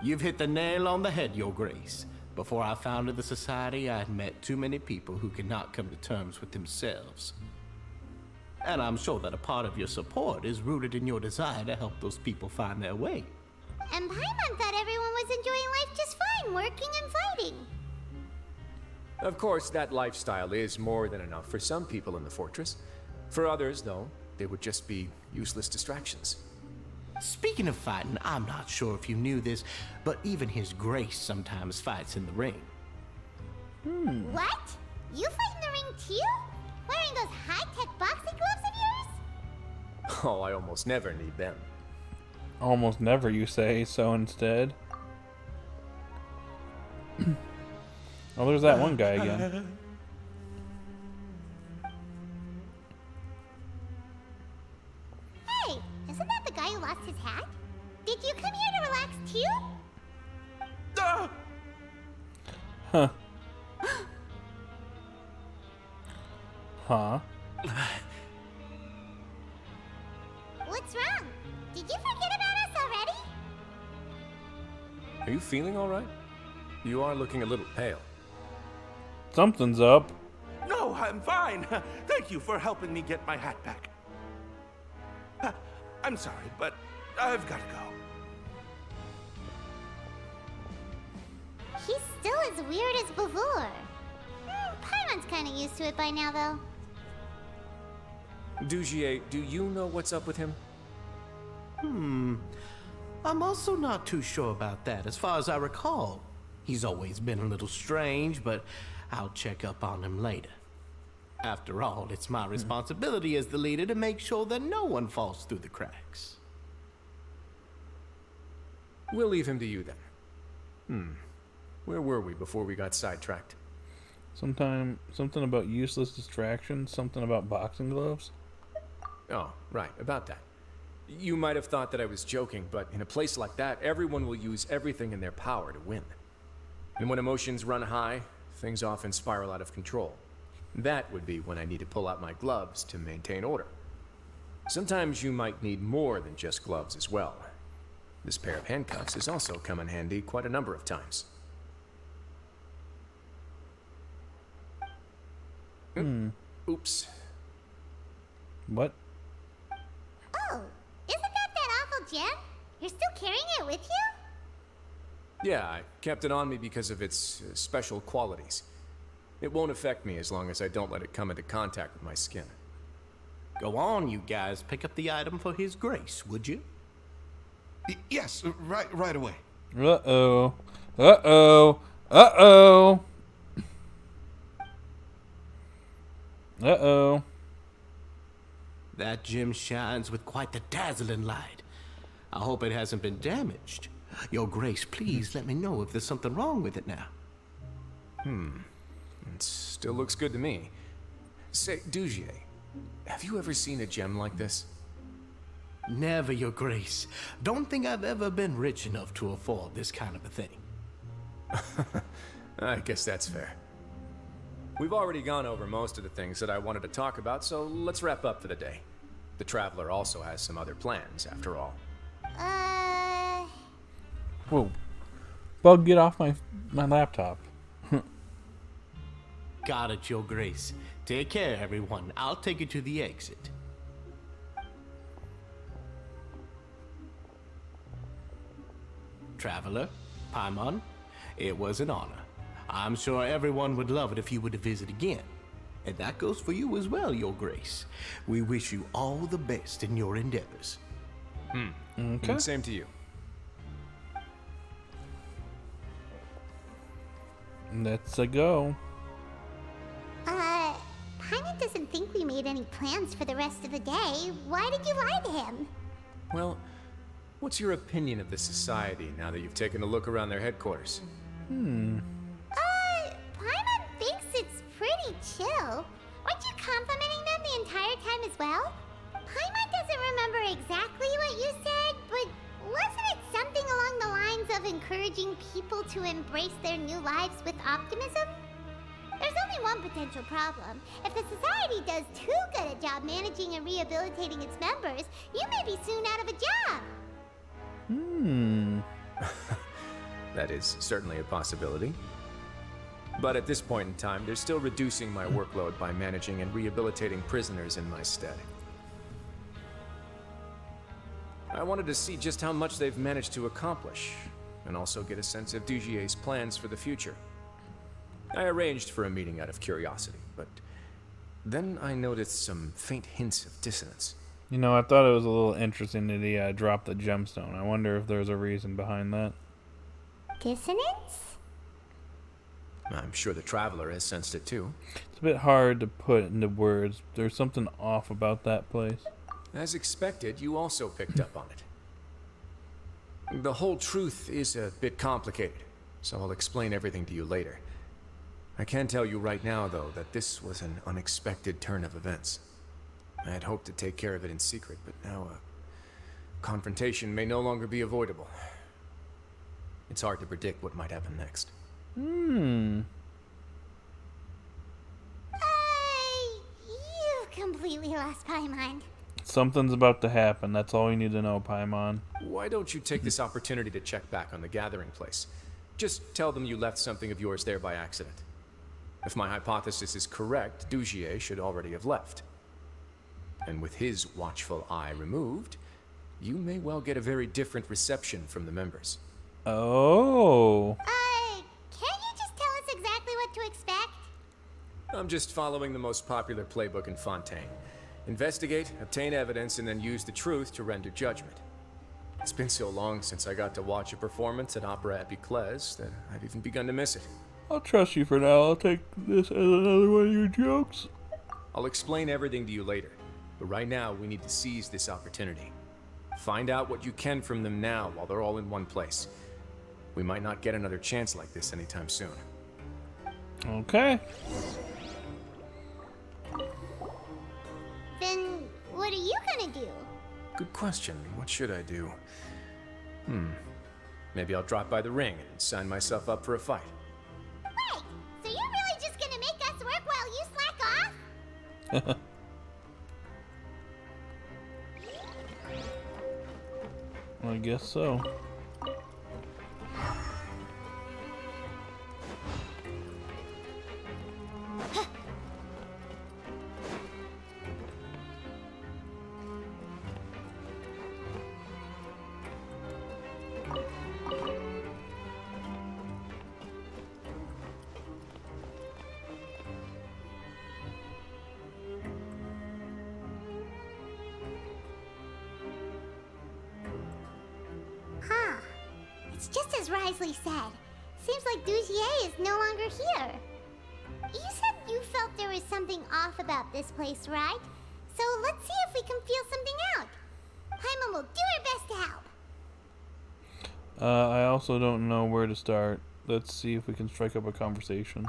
You've hit the nail on the head, Your Grace. Before I founded the Society, I had met too many people who could not come to terms with themselves. And I'm sure that a part of your support is rooted in your desire to help those people find their way. And Paimon thought everyone was enjoying life just fine, working and fighting. Of course, that lifestyle is more than enough for some people in the fortress. For others, though, they would just be useless distractions. Speaking of fighting, I'm not sure if you knew this, but even His Grace sometimes fights in the ring. What? You fight in the ring too? Wearing those high-tech boxing gloves of yours? Oh, I almost never need them. Almost never, you say, so instead. Oh, there's that one guy again. Hey, isn't that the guy who lost his hat? Did you come here to relax too? Huh. Huh? What's wrong? Did you forget about us already? Are you feeling all right? You are looking a little pale. Something's up. No, I'm fine. Thank you for helping me get my hat back. I'm sorry, but I've got to go. He's still as weird as before. Paimon's kind of used to it by now, though. Dugier, do you know what's up with him? I'm also not too sure about that. As far as I recall, he's always been a little strange, but I'll check up on him later. After all, it's my responsibility as the leader to make sure that no one falls through the cracks. We'll leave him to you then. Where were we before we got sidetracked? Something about useless distractions, something about boxing gloves. Oh, right, about that. You might have thought that I was joking, but in a place like that, everyone will use everything in their power to win. And when emotions run high, things often spiral out of control. That would be when I need to pull out my gloves to maintain order. Sometimes you might need more than just gloves as well. This pair of handcuffs has also come in handy quite a number of times. Oops. What? Oh, isn't that awful gem? You're still carrying it with you? Yeah, I kept it on me because of its special qualities. It won't affect me as long as I don't let it come into contact with my skin. Go on, you guys. Pick up the item for His Grace, would you? Yes, right away. Uh-oh. Uh-oh. Uh-oh. Uh-oh. That gem shines with quite the dazzling light. I hope it hasn't been damaged. Your Grace, please let me know if there's something wrong with it now. It still looks good to me. Say, Dugier, have you ever seen a gem like this? Never, Your Grace. Don't think I've ever been rich enough to afford this kind of a thing. I guess that's fair. We've already gone over most of the things that I wanted to talk about, so let's wrap up for the day. The Traveler also has some other plans, after all. Whoa. Bug, get off my laptop. Got it, Your Grace. Take care, everyone. I'll take you to the exit. Traveler, Paimon, it was an honor. I'm sure everyone would love it if you were to visit again. And that goes for you as well, Your Grace. We wish you all the best in your endeavors. Okay. And same to you. Let's go. Paimon doesn't think we made any plans for the rest of the day. Why did you lie to him? Well, what's your opinion of the society now that you've taken a look around their headquarters? Paimon thinks it's pretty chill. Weren't you complimenting them the entire time as well? Paimon doesn't remember exactly what you said, but wasn't it something along the lines of encouraging people to embrace their new lives with optimism? There's only one potential problem. If the society does too good a job managing and rehabilitating its members, you may be soon out of a job. That is certainly a possibility. But at this point in time, they're still reducing my workload by managing and rehabilitating prisoners in my stead. I wanted to see just how much they've managed to accomplish, and also get a sense of Dugier's plans for the future. I arranged for a meeting out of curiosity, but then I noticed some faint hints of dissonance. You know, I thought it was a little interesting that he dropped the gemstone. I wonder if there's a reason behind that. Dissonance? I'm sure the Traveler has sensed it too. It's a bit hard to put into words. There's something off about that place. As expected, you also picked up on it. The whole truth is a bit complicated, so I'll explain everything to you later. I can tell you right now, though, that this was an unexpected turn of events. I had hoped to take care of it in secret, but now a confrontation may no longer be avoidable. It's hard to predict what might happen next. You completely lost Paimon. Something's about to happen. That's all you need to know, Paimon. Why don't you take this opportunity to check back on the gathering place? Just tell them you left something of yours there by accident. If my hypothesis is correct, Dugier should already have left. And with his watchful eye removed, you may well get a very different reception from the members. Oh. Can't you just tell us exactly what to expect? I'm just following the most popular playbook in Fontaine. Investigate, obtain evidence, and then use the truth to render judgment. It's been so long since I got to watch a performance at Opera Epiclese that I've even begun to miss it. I'll trust you for now. I'll take this as another one of your jokes. I'll explain everything to you later, but right now we need to seize this opportunity. Find out what you can from them now while they're all in one place. We might not get another chance like this anytime soon. Okay. Then what are you gonna do? Good question. What should I do? Maybe I'll drop by the ring and sign myself up for a fight. Wait, so you're really just gonna make us work while you slack off? I guess so. Huh. It's just as Wriothesley said. Seems like Dugier is no longer here. You said you felt there was something off about this place, right? So let's see if we can feel something out. Paimon will do her best to help. I also don't know where to start. Let's see if we can strike up a conversation.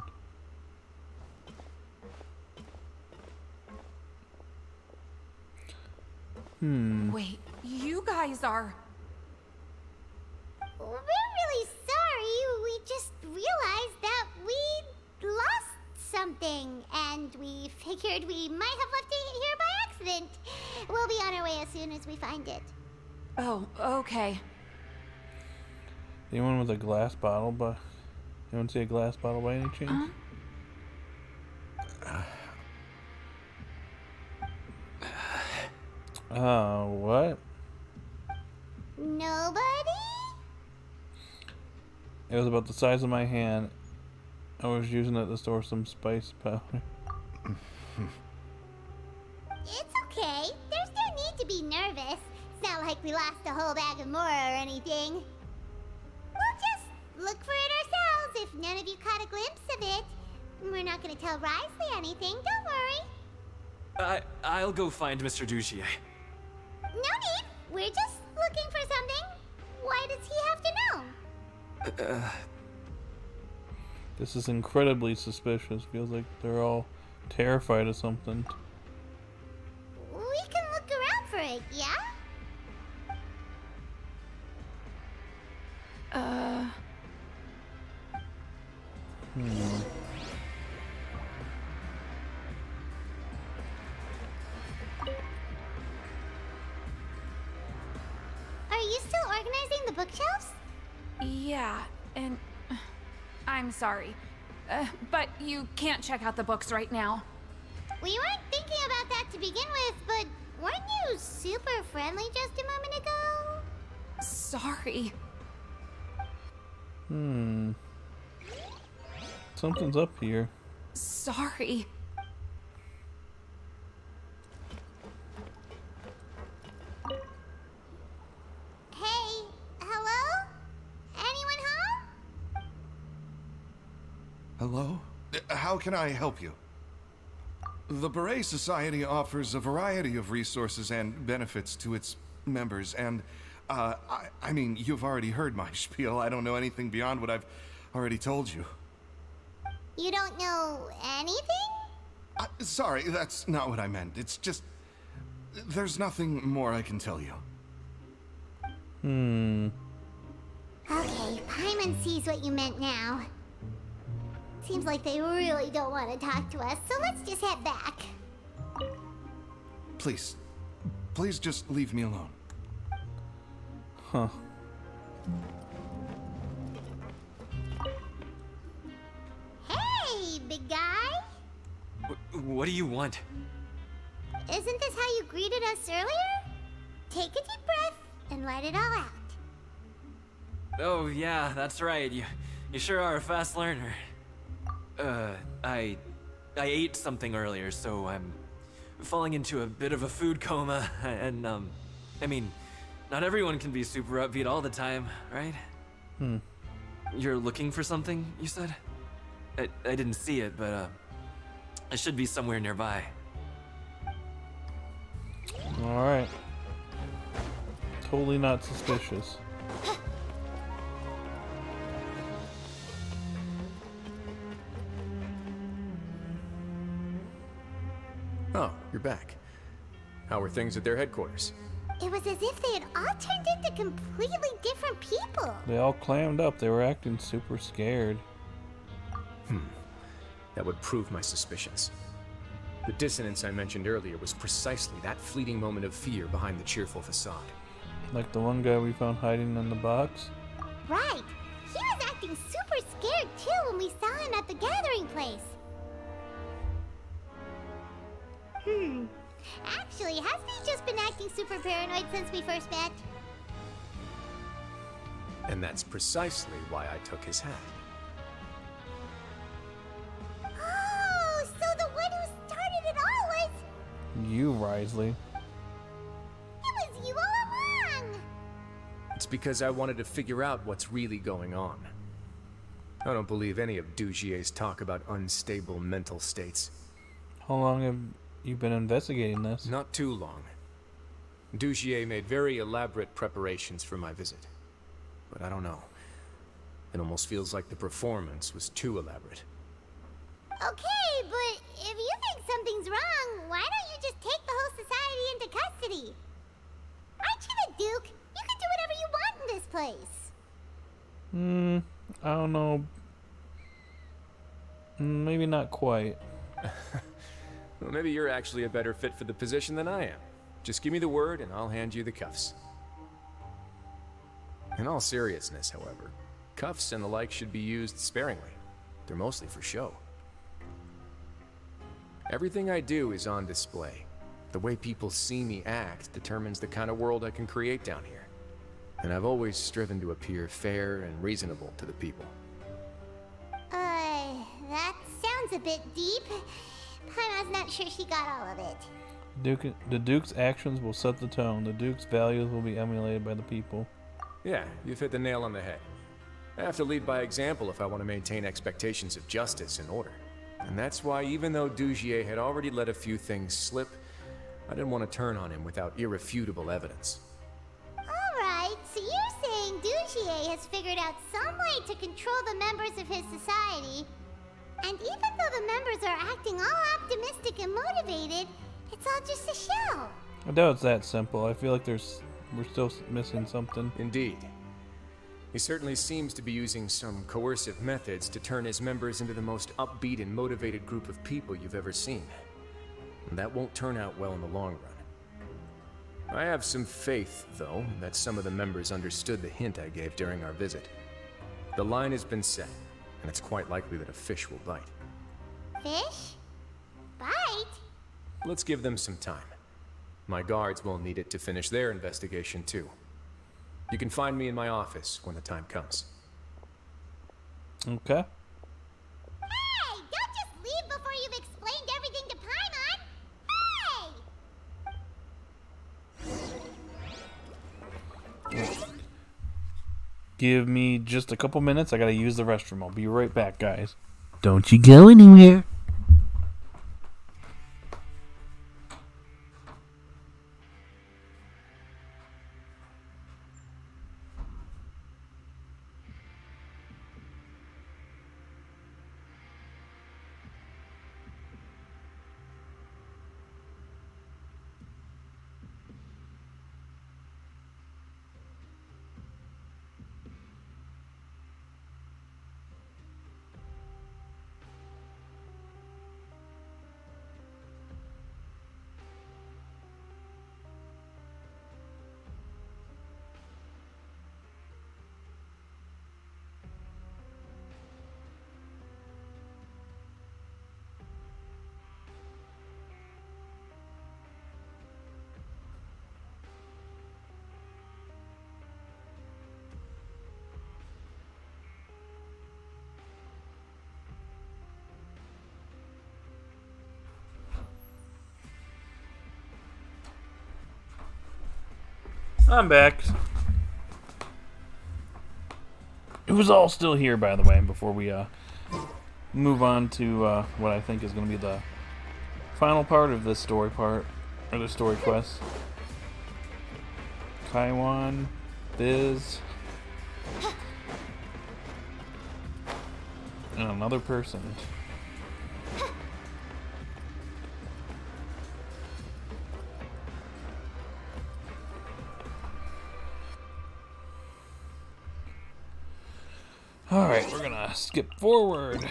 Wait, you guys are... We're really sorry. We just realized that we lost something, and we figured we might have left it here by accident. We'll be on our way as soon as we find it. Oh, okay. Anyone with a glass bottle? But anyone see a glass bottle by any chance? What? Nobody? It was about the size of my hand. I was using it to store some spice powder. It's okay. There's no need to be nervous. It's not like we lost a whole bag of more or anything. We'll just look for it ourselves if none of you caught a glimpse of it. We're not gonna tell Wriothesley anything, don't worry. I'll go find Mr. Dugier. No need. We're just looking for something. Why does he have to know? This is incredibly suspicious. Feels like they're all terrified of something. We can look around for it, yeah? Are you still organizing the bookshelves? Yeah, and... I'm sorry. But you can't check out the books right now. We weren't thinking about that to begin with, but weren't you super friendly just a moment ago? Sorry. Something's up here. Sorry. Hey, hello? Anyone home? Hello? How can I help you? The Beret Society offers a variety of resources and benefits to its members, and, I mean, you've already heard my spiel. I don't know anything beyond what I've already told you. You don't know anything? Sorry, that's not what I meant. It's just... there's nothing more I can tell you. Okay, Paimon sees what you meant now. Seems like they really don't want to talk to us, so let's just head back. Please. Please just leave me alone. Huh. Hey, big guy! What do you want? Isn't this how you greeted us earlier? Take a deep breath and let it all out. Oh yeah, that's right. You sure are a fast learner. I ate something earlier, so I'm falling into a bit of a food coma, and, I mean, not everyone can be super upbeat all the time, right? You're looking for something, you said? I didn't see it, but, it should be somewhere nearby. Alright. Totally not suspicious. Oh, you're back. How were things at their headquarters? It was as if they had all turned into completely different people. They all clammed up. They were acting super scared. That would prove my suspicions. The dissonance I mentioned earlier was precisely that fleeting moment of fear behind the cheerful facade. Like the one guy we found hiding in the box. Right. He was acting super scared too when we saw him at the gathering place. Actually, hasn't he just been acting super paranoid since we first met? And that's precisely why I took his hat. Oh, so the one who started it all was... You, Wriothesley. It was you all along! It's because I wanted to figure out what's really going on. I don't believe any of Dugier's talk about unstable mental states. How long have you been investigating this? Not too long. Dugier made very elaborate preparations for my visit. But I don't know. It almost feels like the performance was too elaborate. Okay, but if you think something's wrong, why don't you just take the whole society into custody? Aren't you the Duke? You can do whatever you want in this place. I don't know. Maybe not quite. Well, maybe you're actually a better fit for the position than I am. Just give me the word and I'll hand you the cuffs. In all seriousness, however, cuffs and the like should be used sparingly. They're mostly for show. Everything I do is on display. The way people see me act determines the kind of world I can create down here. And I've always striven to appear fair and reasonable to the people. That sounds a bit deep. Paimon's not sure she got all of it. The Duke's actions will set the tone. The Duke's values will be emulated by the people. Yeah, you've hit the nail on the head. I have to lead by example if I want to maintain expectations of justice and order. And that's why, even though Dugier had already let a few things slip, I didn't want to turn on him without irrefutable evidence. Alright, so you're saying Dugier has figured out some way to control the members of his society. And even though the members are acting all optimistic and motivated, it's all just a show. I doubt it's that simple. I feel like we're still missing something. Indeed. He certainly seems to be using some coercive methods to turn his members into the most upbeat and motivated group of people you've ever seen. And that won't turn out well in the long run. I have some faith, though, that some of the members understood the hint I gave during our visit. The line has been set, and it's quite likely that a fish will bite. Fish? Bite? Let's give them some time. My guards will need it to finish their investigation, too. You can find me in my office when the time comes. Okay. Hey! Don't just leave before you've explained everything to Paimon! Hey! Give me just a couple minutes. I gotta use the restroom. I'll be right back, guys. Don't you go anywhere. I'm back. It was all still here, by the way, before we move on to what I think is going to be the final part of this story part, or the story quest. Kaiwan, Biz, and another person. Alright, we're gonna skip forward.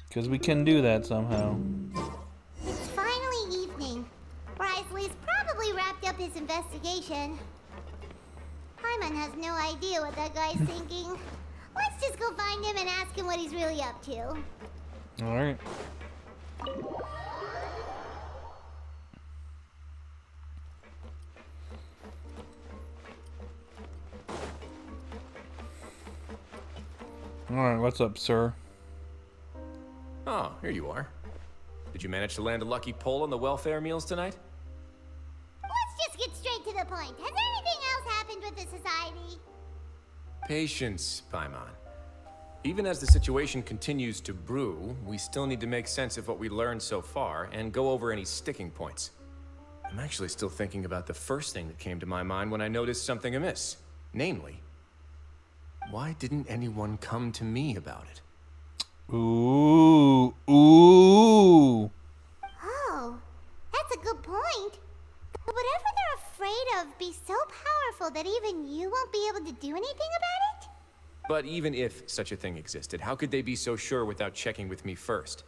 Because we can do that somehow. It's finally evening. Wriothesley's probably wrapped up his investigation. Paimon has no idea what that guy's thinking. Let's just go find him and ask him what he's really up to. Alright. Alright, what's up, sir? Oh, here you are. Did you manage to land a lucky pull on the welfare meals tonight? Let's just get straight to the point. Has anything else happened with the society? Patience, Paimon. Even as the situation continues to brew, we still need to make sense of what we learned so far and go over any sticking points. I'm actually still thinking about the first thing that came to my mind when I noticed something amiss. Namely, why didn't anyone come to me about it? Ooh. Oh, that's a good point. Could whatever they're afraid of be so powerful that even you won't be able to do anything about it? But even if such a thing existed, how could they be so sure without checking with me first?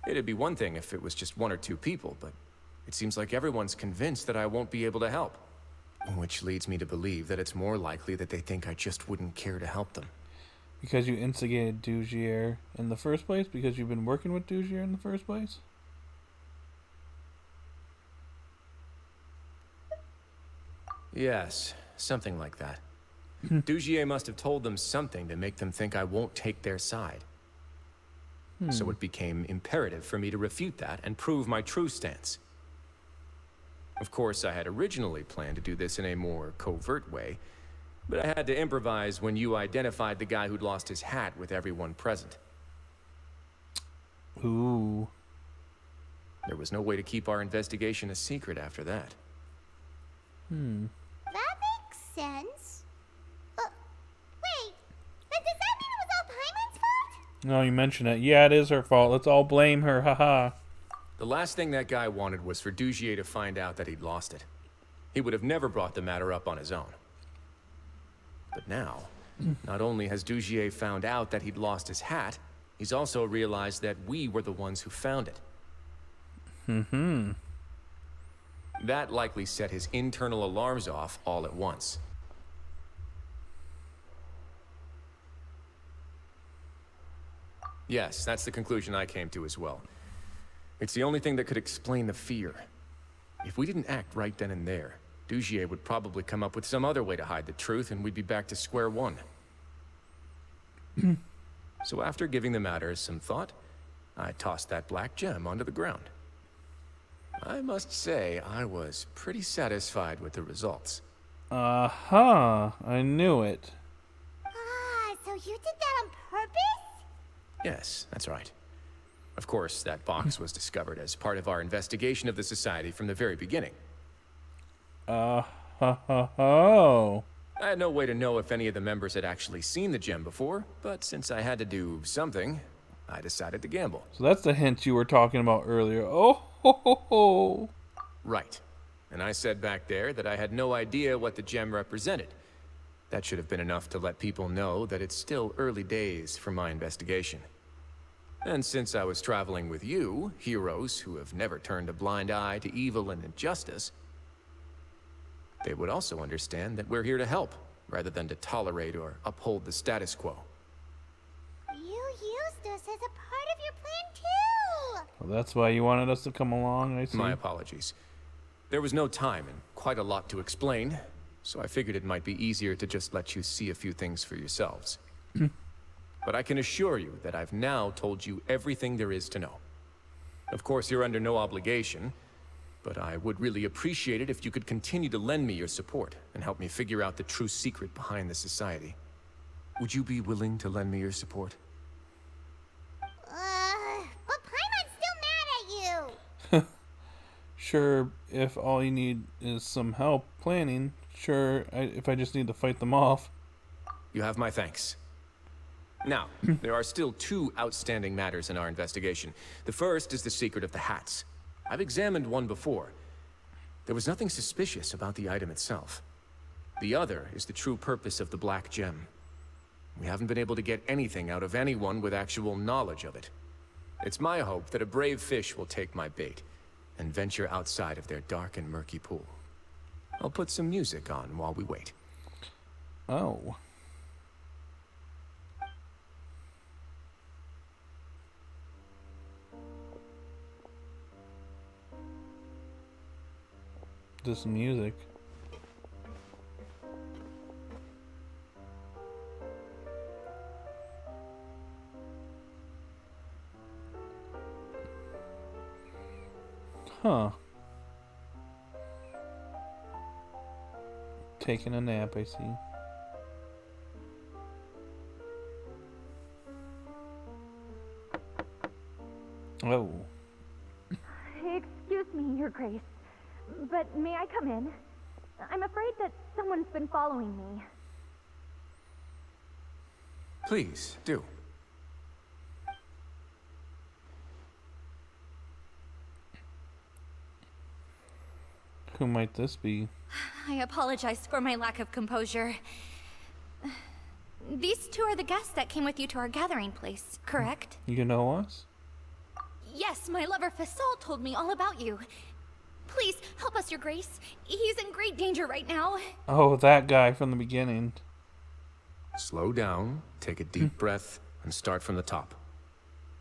It'd be one thing if it was just one or two people, but it seems like everyone's convinced that I won't be able to help. Which leads me to believe that it's more likely that they think I just wouldn't care to help them. Because you instigated Dugier in the first place? Because you've been working with Dugier in the first place? Yes, something like that. Dugier must have told them something to make them think I won't take their side. So it became imperative for me to refute that and prove my true stance. Of course, I had originally planned to do this in a more covert way, but I had to improvise when you identified the guy who'd lost his hat with everyone present. Ooh. There was no way to keep our investigation a secret after that. That makes sense. Wait, does that mean it was all Paimon's fault? No, you mentioned it. Yeah, it is her fault. Let's all blame her. Haha. The last thing that guy wanted was for Dugier to find out that he'd lost it. He would have never brought the matter up on his own. But now, not only has Dugier found out that he'd lost his hat, he's also realized that we were the ones who found it. That likely set his internal alarms off all at once. Yes, that's the conclusion I came to as well. It's the only thing that could explain the fear. If we didn't act right then and there, Dugier would probably come up with some other way to hide the truth, and we'd be back to square one. So after giving the matter some thought, I tossed that black gem onto the ground. I must say, I was pretty satisfied with the results. I knew it. So you did that on purpose? Yes, that's right. Of course, that box was discovered as part of our investigation of the Society from the very beginning. I had no way to know if any of the members had actually seen the gem before, but since I had to do something, I decided to gamble. So that's the hint you were talking about earlier. Oh, ho, ho, ho. Right. And I said back there that I had no idea what the gem represented. That should have been enough to let people know that it's still early days for my investigation. And since I was traveling with you, heroes who have never turned a blind eye to evil and injustice, they would also understand that we're here to help, rather than to tolerate or uphold the status quo. You used us as a part of your plan too! Well, that's why you wanted us to come along, I see. My apologies. There was no time and quite a lot to explain, so I figured it might be easier to just let you see a few things for yourselves. But I can assure you that I've now told you everything there is to know. Of course, you're under no obligation, but I would really appreciate it if you could continue to lend me your support and help me figure out the true secret behind the society. Would you be willing to lend me your support? But Paimon's still mad at you. Sure, if all you need is some help planning, sure, if I just need to fight them off. You have my thanks. Now, there are still 2 outstanding matters in our investigation. The first is the secret of the hats. I've examined one before. There was nothing suspicious about the item itself. The other is the true purpose of the black gem. We haven't been able to get anything out of anyone with actual knowledge of it. It's my hope that a brave fish will take my bait and venture outside of their dark and murky pool. I'll put some music on while we wait. Oh. This music. Huh. Taking a nap, I see. Oh. Excuse me, Your Grace, but may I come in? I'm afraid that someone's been following me. Please, do. Who might this be? I apologize for my lack of composure. These 2 are the guests that came with you to our gathering place, correct? You know us? Yes, my lover Fasol told me all about you. Please, help us, Your Grace. He's in great danger right now. Oh, that guy from the beginning. Slow down, take a deep breath, and start from the top.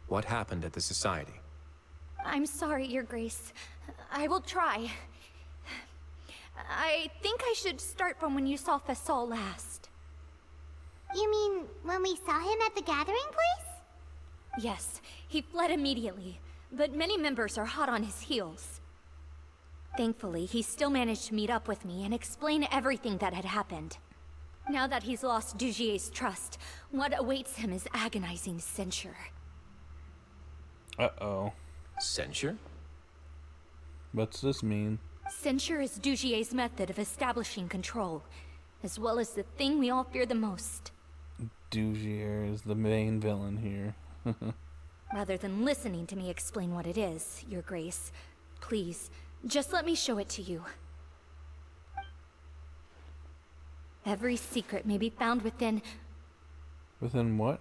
What happened at the society? I'm sorry, Your Grace. I will try. I think I should start from when you saw Fasol last. You mean when we saw him at the gathering place? Yes, he fled immediately, but many members are hot on his heels. Thankfully, he still managed to meet up with me and explain everything that had happened. Now that he's lost Dugier's trust, what awaits him is agonizing censure. Uh-oh. Censure? What's this mean? Censure is Dugier's method of establishing control, as well as the thing we all fear the most. Dugier is the main villain here. Rather than listening to me explain what it is, Your Grace, please, just let me show it to you. Every secret may be found within... Within what?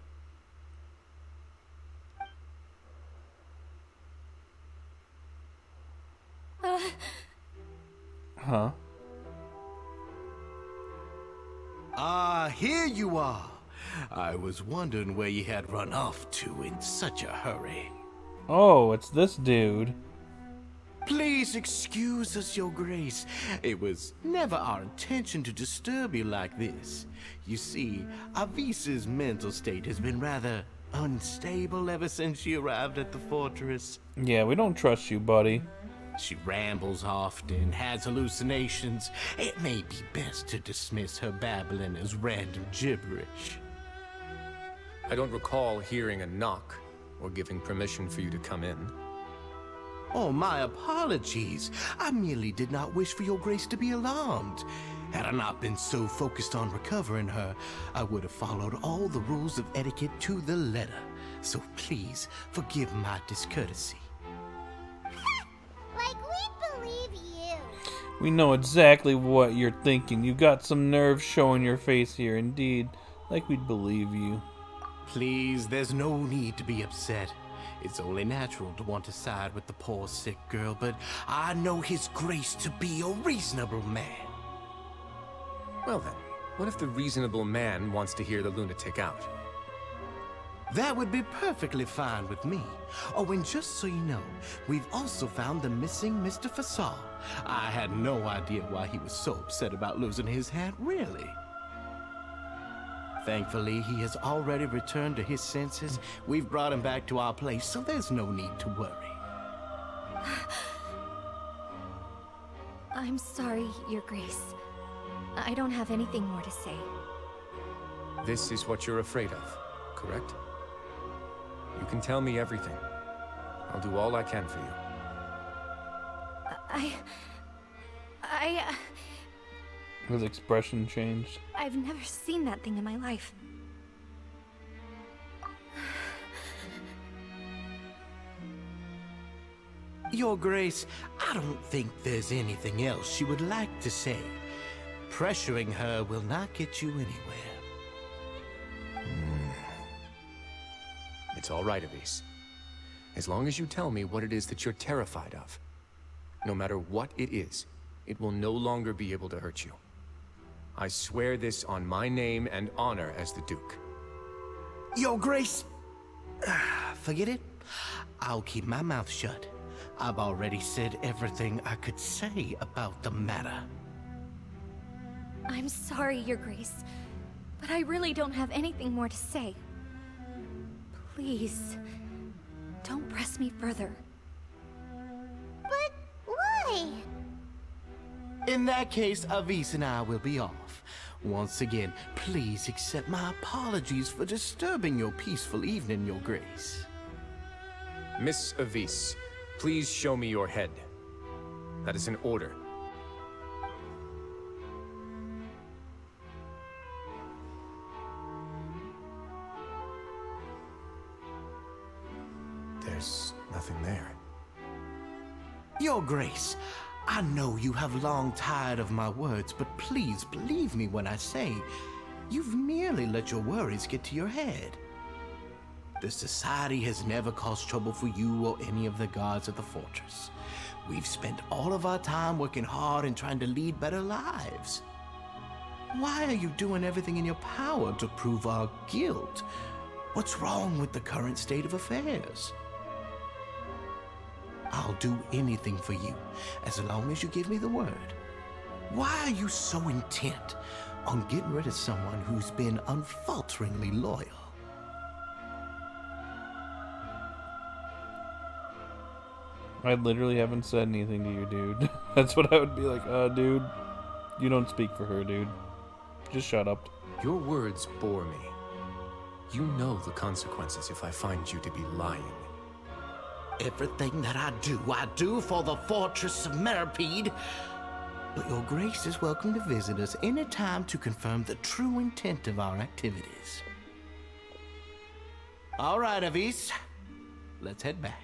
Huh? Here you are. I was wondering where you had run off to in such a hurry. Oh, it's this dude. Please excuse us, Your Grace. It was never our intention to disturb you like this. You see, Avisa's mental state has been rather unstable ever since she arrived at the fortress. Yeah, we don't trust you, buddy. She rambles often, has hallucinations. It may be best to dismiss her babbling as random gibberish. I don't recall hearing a knock or giving permission for you to come in. Oh, my apologies. I merely did not wish for Your Grace to be alarmed. Had I not been so focused on recovering her, I would have followed all the rules of etiquette to the letter. So please, forgive my discourtesy. Like, we believe you. We know exactly what you're thinking. You've got some nerve showing your face here, indeed. Like we'd believe you. Please, there's no need to be upset. It's only natural to want to side with the poor sick girl, but I know His Grace to be a reasonable man. Well then, what if the reasonable man wants to hear the lunatic out? That would be perfectly fine with me. Oh, and just so you know, we've also found the missing Mr. Fasol. I had no idea why he was so upset about losing his hat, really. Thankfully, he has already returned to his senses. We've brought him back to our place, so there's no need to worry. I'm sorry, Your Grace. I don't have anything more to say. This is what you're afraid of, correct? You can tell me everything. I'll do all I can for you. His expression changed. I've never seen that thing in my life. Your Grace, I don't think there's anything else you would like to say. Pressuring her will not get you anywhere. It's all right, Avise. As long as you tell me what it is that you're terrified of. No matter what it is, it will no longer be able to hurt you. I swear this on my name and honor as the Duke. Your Grace, forget it. I'll keep my mouth shut. I've already said everything I could say about the matter. I'm sorry, Your Grace, but I really don't have anything more to say. Please, don't press me further. But why? In that case, Avise and I will be off. Once again, please accept my apologies for disturbing your peaceful evening, Your Grace. Miss Avise, please show me your head. That is an order. There's nothing there. Your Grace, I know you have long tired of my words, but please believe me when I say you've merely let your worries get to your head. The Society has never caused trouble for you or any of the guards at the fortress. We've spent all of our time working hard and trying to lead better lives. Why are you doing everything in your power to prove our guilt? What's wrong with the current state of affairs? I'll do anything for you, as long as you give me the word. Why are you so intent on getting rid of someone who's been unfalteringly loyal? I literally haven't said anything to you, dude. That's what I would be like, dude, you don't speak for her, dude. Just shut up. Your words bore me. You know the consequences if I find you to be lying. Everything that I do for the Fortress of Meripede. But Your Grace is welcome to visit us any time to confirm the true intent of our activities. All right, Avise. Let's head back.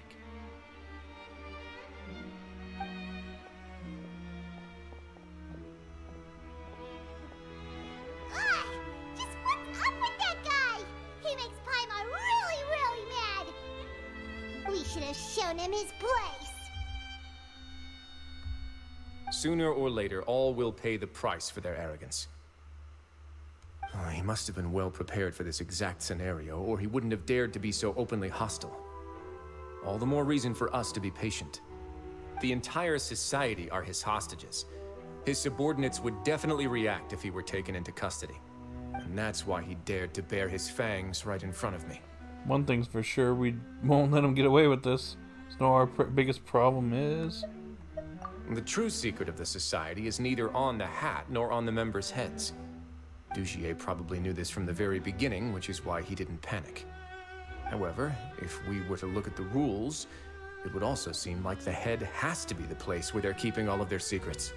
Just what's up with that guy? He makes Paimon really, really mad. We should have shown him his place. Sooner or later, all will pay the price for their arrogance. Oh, he must have been well prepared for this exact scenario, or he wouldn't have dared to be so openly hostile. All the more reason for us to be patient. The entire society are his hostages. His subordinates would definitely react if he were taken into custody. And that's why he dared to bare his fangs right in front of me. One thing's for sure, we won't let him get away with this. So our biggest problem is... The true secret of the society is neither on the hat nor on the members' heads. Dugier probably knew this from the very beginning, which is why he didn't panic. However, if we were to look at the rules, it would also seem like the head has to be the place where they're keeping all of their secrets.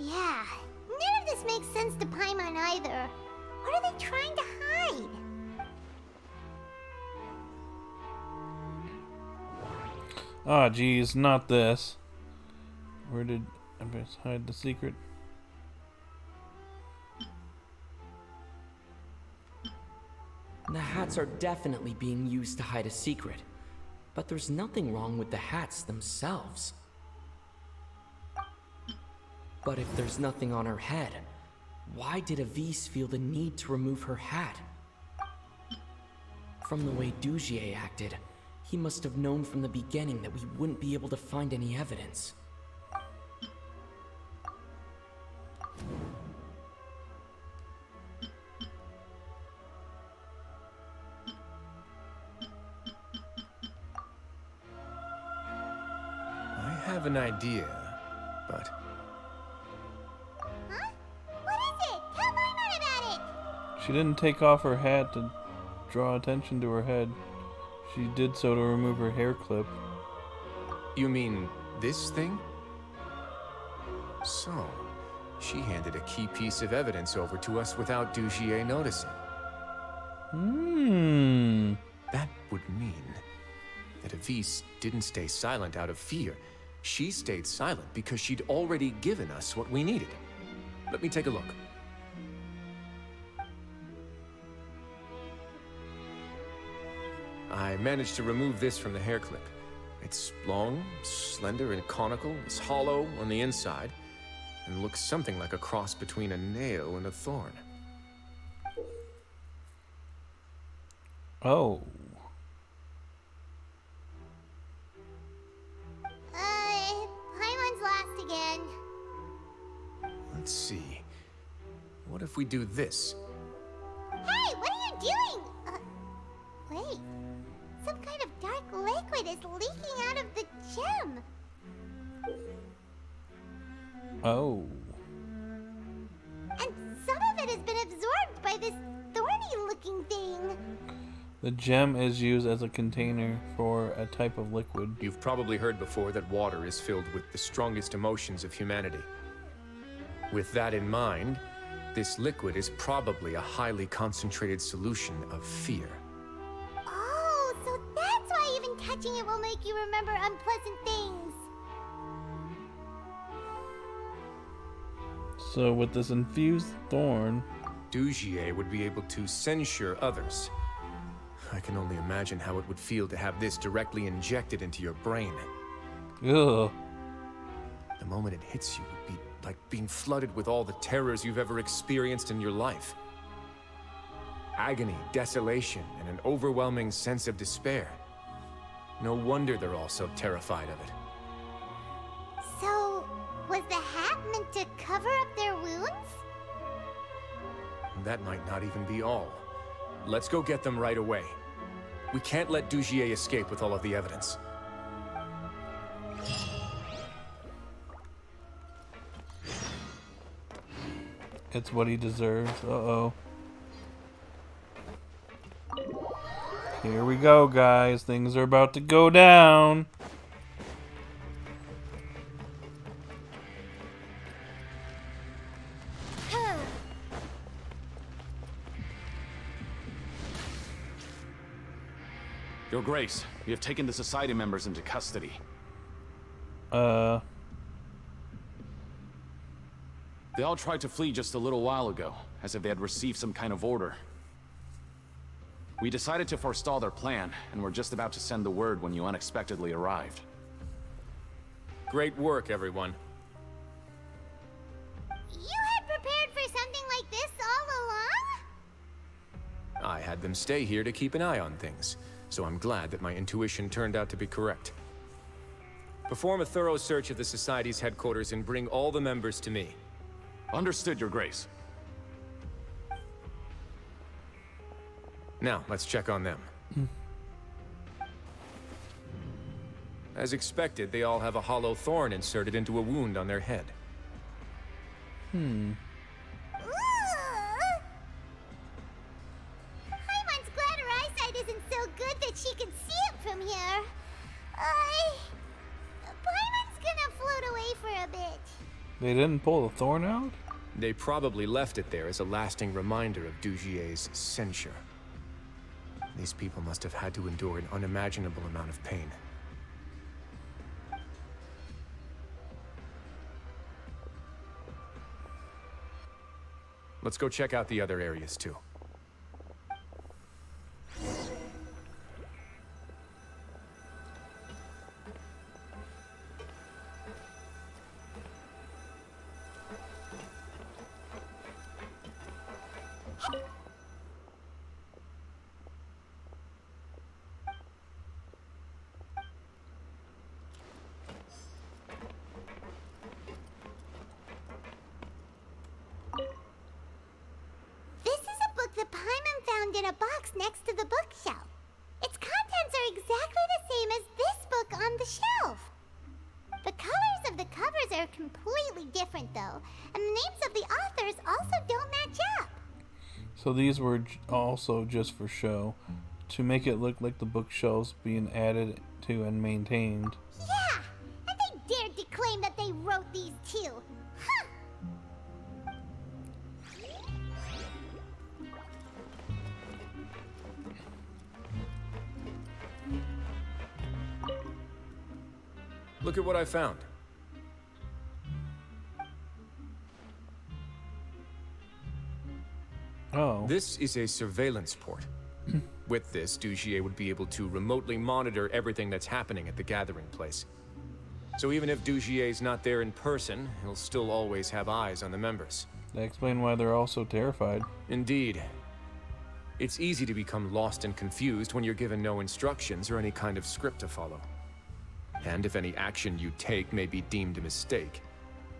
Yeah, none of this makes sense to Paimon either. What are they trying to hide? Ah, geez, not this. Where did Abyss hide the secret? The hats are definitely being used to hide a secret. But there's nothing wrong with the hats themselves. But if there's nothing on her head, why did Avise feel the need to remove her hat? From the way Dugier acted, he must have known from the beginning that we wouldn't be able to find any evidence. have an idea, but... Huh? What is it? Tell Paimon about it! She didn't take off her hat to draw attention to her head. She did so to remove her hair clip. You mean this thing? So, she handed a key piece of evidence over to us without Dugier noticing. That would mean that Avise didn't stay silent out of fear. She stayed silent because she'd already given us what we needed. Let me take a look. I managed to remove this from the hair clip. It's long, slender, and conical. It's hollow on the inside, and looks something like a cross between a nail and a thorn. Oh. Paimon's lost again. Let's see. What if we do this? Hey, what are you doing? Wait. Some kind of dark liquid is leaking out of the gem. Oh. And some of it has been absorbed by this thorny-looking thing. The gem is used as a container for a type of liquid. You've probably heard before that water is filled with the strongest emotions of humanity. With that in mind, this liquid is probably a highly concentrated solution of fear. Oh, so that's why even touching it will make you remember unpleasant things. So with this infused thorn... Dugier would be able to censure others. I can only imagine how it would feel to have this directly injected into your brain. Ugh. The moment it hits you would be like being flooded with all the terrors you've ever experienced in your life. Agony, desolation, and an overwhelming sense of despair. No wonder they're all so terrified of it. So, was the hat meant to cover up their wounds? That might not even be all. Let's go get them right away. We can't let Dugier escape with all of the evidence. It's what he deserves. Uh-oh. Here we go, guys. Things are about to go down. Your Grace, we have taken the Society members into custody. They all tried to flee just a little while ago, as if they had received some kind of order. We decided to forestall their plan, and were just about to send the word when you unexpectedly arrived. Great work, everyone. You had prepared for something like this all along? I had them stay here to keep an eye on things, so I'm glad that my intuition turned out to be correct. Perform a thorough search of the Society's headquarters and bring all the members to me. Understood, Your Grace. Now, let's check on them. As expected, they all have a hollow thorn inserted into a wound on their head. Paimon's glad her eyesight isn't so good that she can see it from here. Paimon's gonna float away for a bit. They didn't pull the thorn out? They probably left it there as a lasting reminder of Dugier's censure. These people must have had to endure an unimaginable amount of pain. Let's go check out the other areas too. The Paimon found in a box next to the bookshelf. Its contents are exactly the same as this book on the shelf. The So these were also just for show, to make it look like the bookshelves being added to and maintained. Yeah! And they dared to claim that they wrote these too. Huh! Look at what I found. Oh. This is a surveillance port. With this, Dugier would be able to remotely monitor everything that's happening at the gathering place. So even if Dugier's not there in person, he'll still always have eyes on the members. That explains why they're all so terrified. Indeed. It's easy to become lost and confused when you're given no instructions or any kind of script to follow. And if any action you take may be deemed a mistake,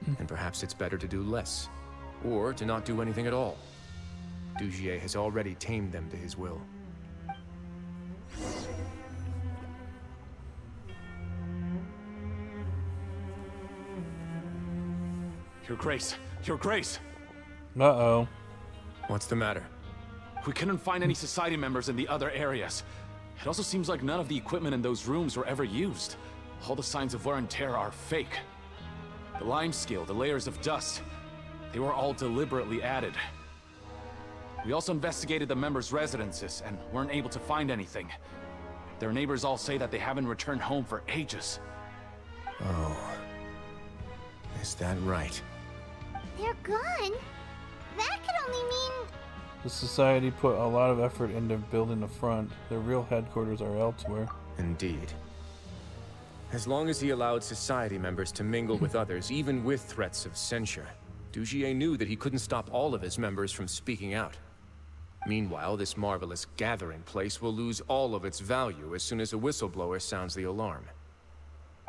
then perhaps it's better to do less, or to not do anything at all. Dugier has already tamed them to his will. Your Grace! Your Grace! Uh-oh. What's the matter? We couldn't find any society members in the other areas. It also seems like none of the equipment in those rooms were ever used. All the signs of wear and tear are fake. The lime scale, the layers of dust, they were all deliberately added. We also investigated the members' residences and weren't able to find anything. Their neighbors all say that they haven't returned home for ages. Oh. Is that right? They're gone? That could only mean... The society put a lot of effort into building the front. Their real headquarters are elsewhere. Indeed. As long as he allowed society members to mingle with others, even with threats of censure, Dugier knew that he couldn't stop all of his members from speaking out. Meanwhile, this marvelous gathering place will lose all of its value as soon as a whistleblower sounds the alarm.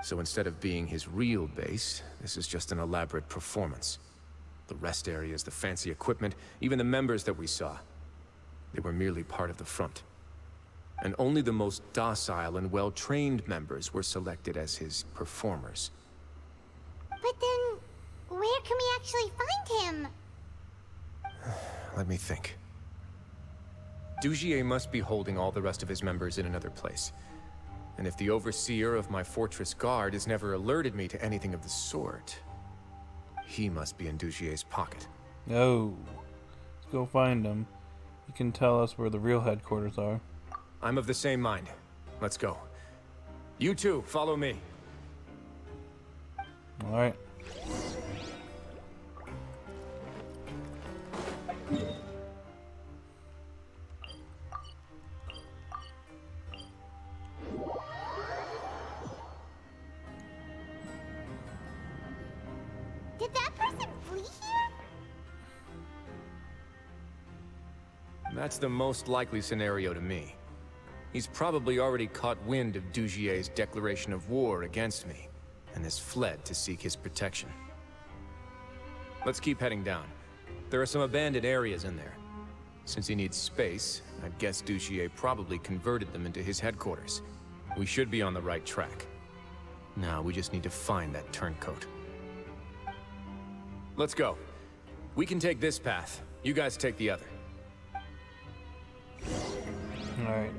So instead of being his real base, this is just an elaborate performance. The rest areas, the fancy equipment, even the members that we saw, they were merely part of the front. And only the most docile and well-trained members were selected as his performers. But then, where can we actually find him? Let me think. Dugier must be holding all the rest of his members in another place. And if the overseer of my fortress guard has never alerted me to anything of the sort, he must be in Dugier's pocket. Oh. Let's go find him. He can tell us where the real headquarters are. I'm of the same mind. Let's go. You two, follow me. Alright. Did that person flee here? That's the most likely scenario to me. He's probably already caught wind of Dugier's declaration of war against me, and has fled to seek his protection. Let's keep heading down. There are some abandoned areas in there. Since he needs space, I'd guess Dugier probably converted them into his headquarters. We should be on the right track. Now we just need to find that turncoat. Let's go. We can take this path. You guys take the other. Alright.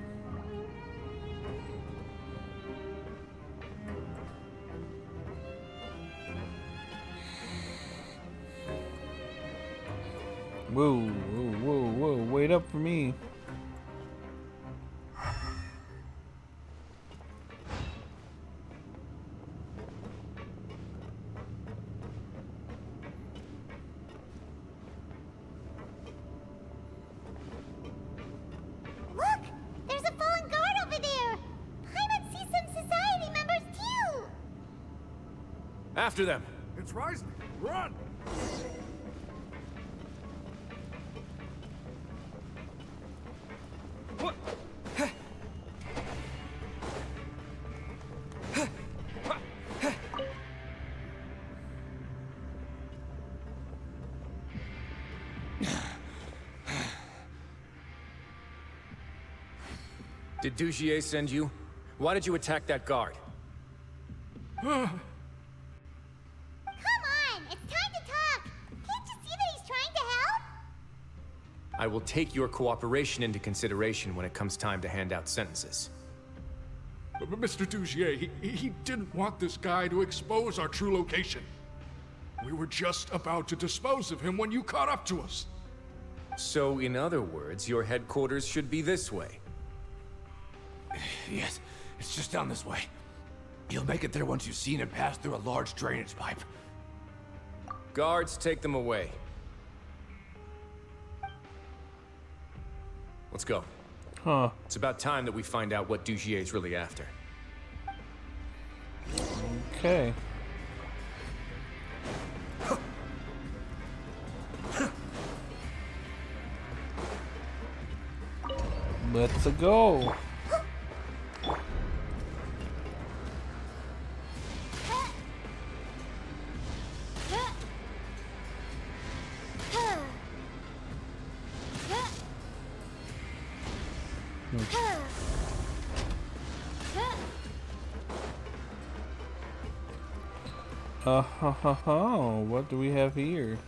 Whoa, whoa, whoa, whoa, wait up for me. Look! There's a fallen guard over there! Paimon sees some society members too! After them! It's Wriothesley! Run! Did Dugier send you? Why did you attack that guard? Come on! It's time to talk! Can't you see that he's trying to help? I will take your cooperation into consideration when it comes time to hand out sentences. But Mr. Dugier, he didn't want this guy to expose our true location. We were just about to dispose of him when you caught up to us. So, in other words, your headquarters should be this way. Yes, it's just down this way. You'll make it there once you've seen him pass through a large drainage pipe. Guards, take them away. Let's go. Huh. It's about time that we find out what Dugier's really after. Okay. Let's go. What do we have here?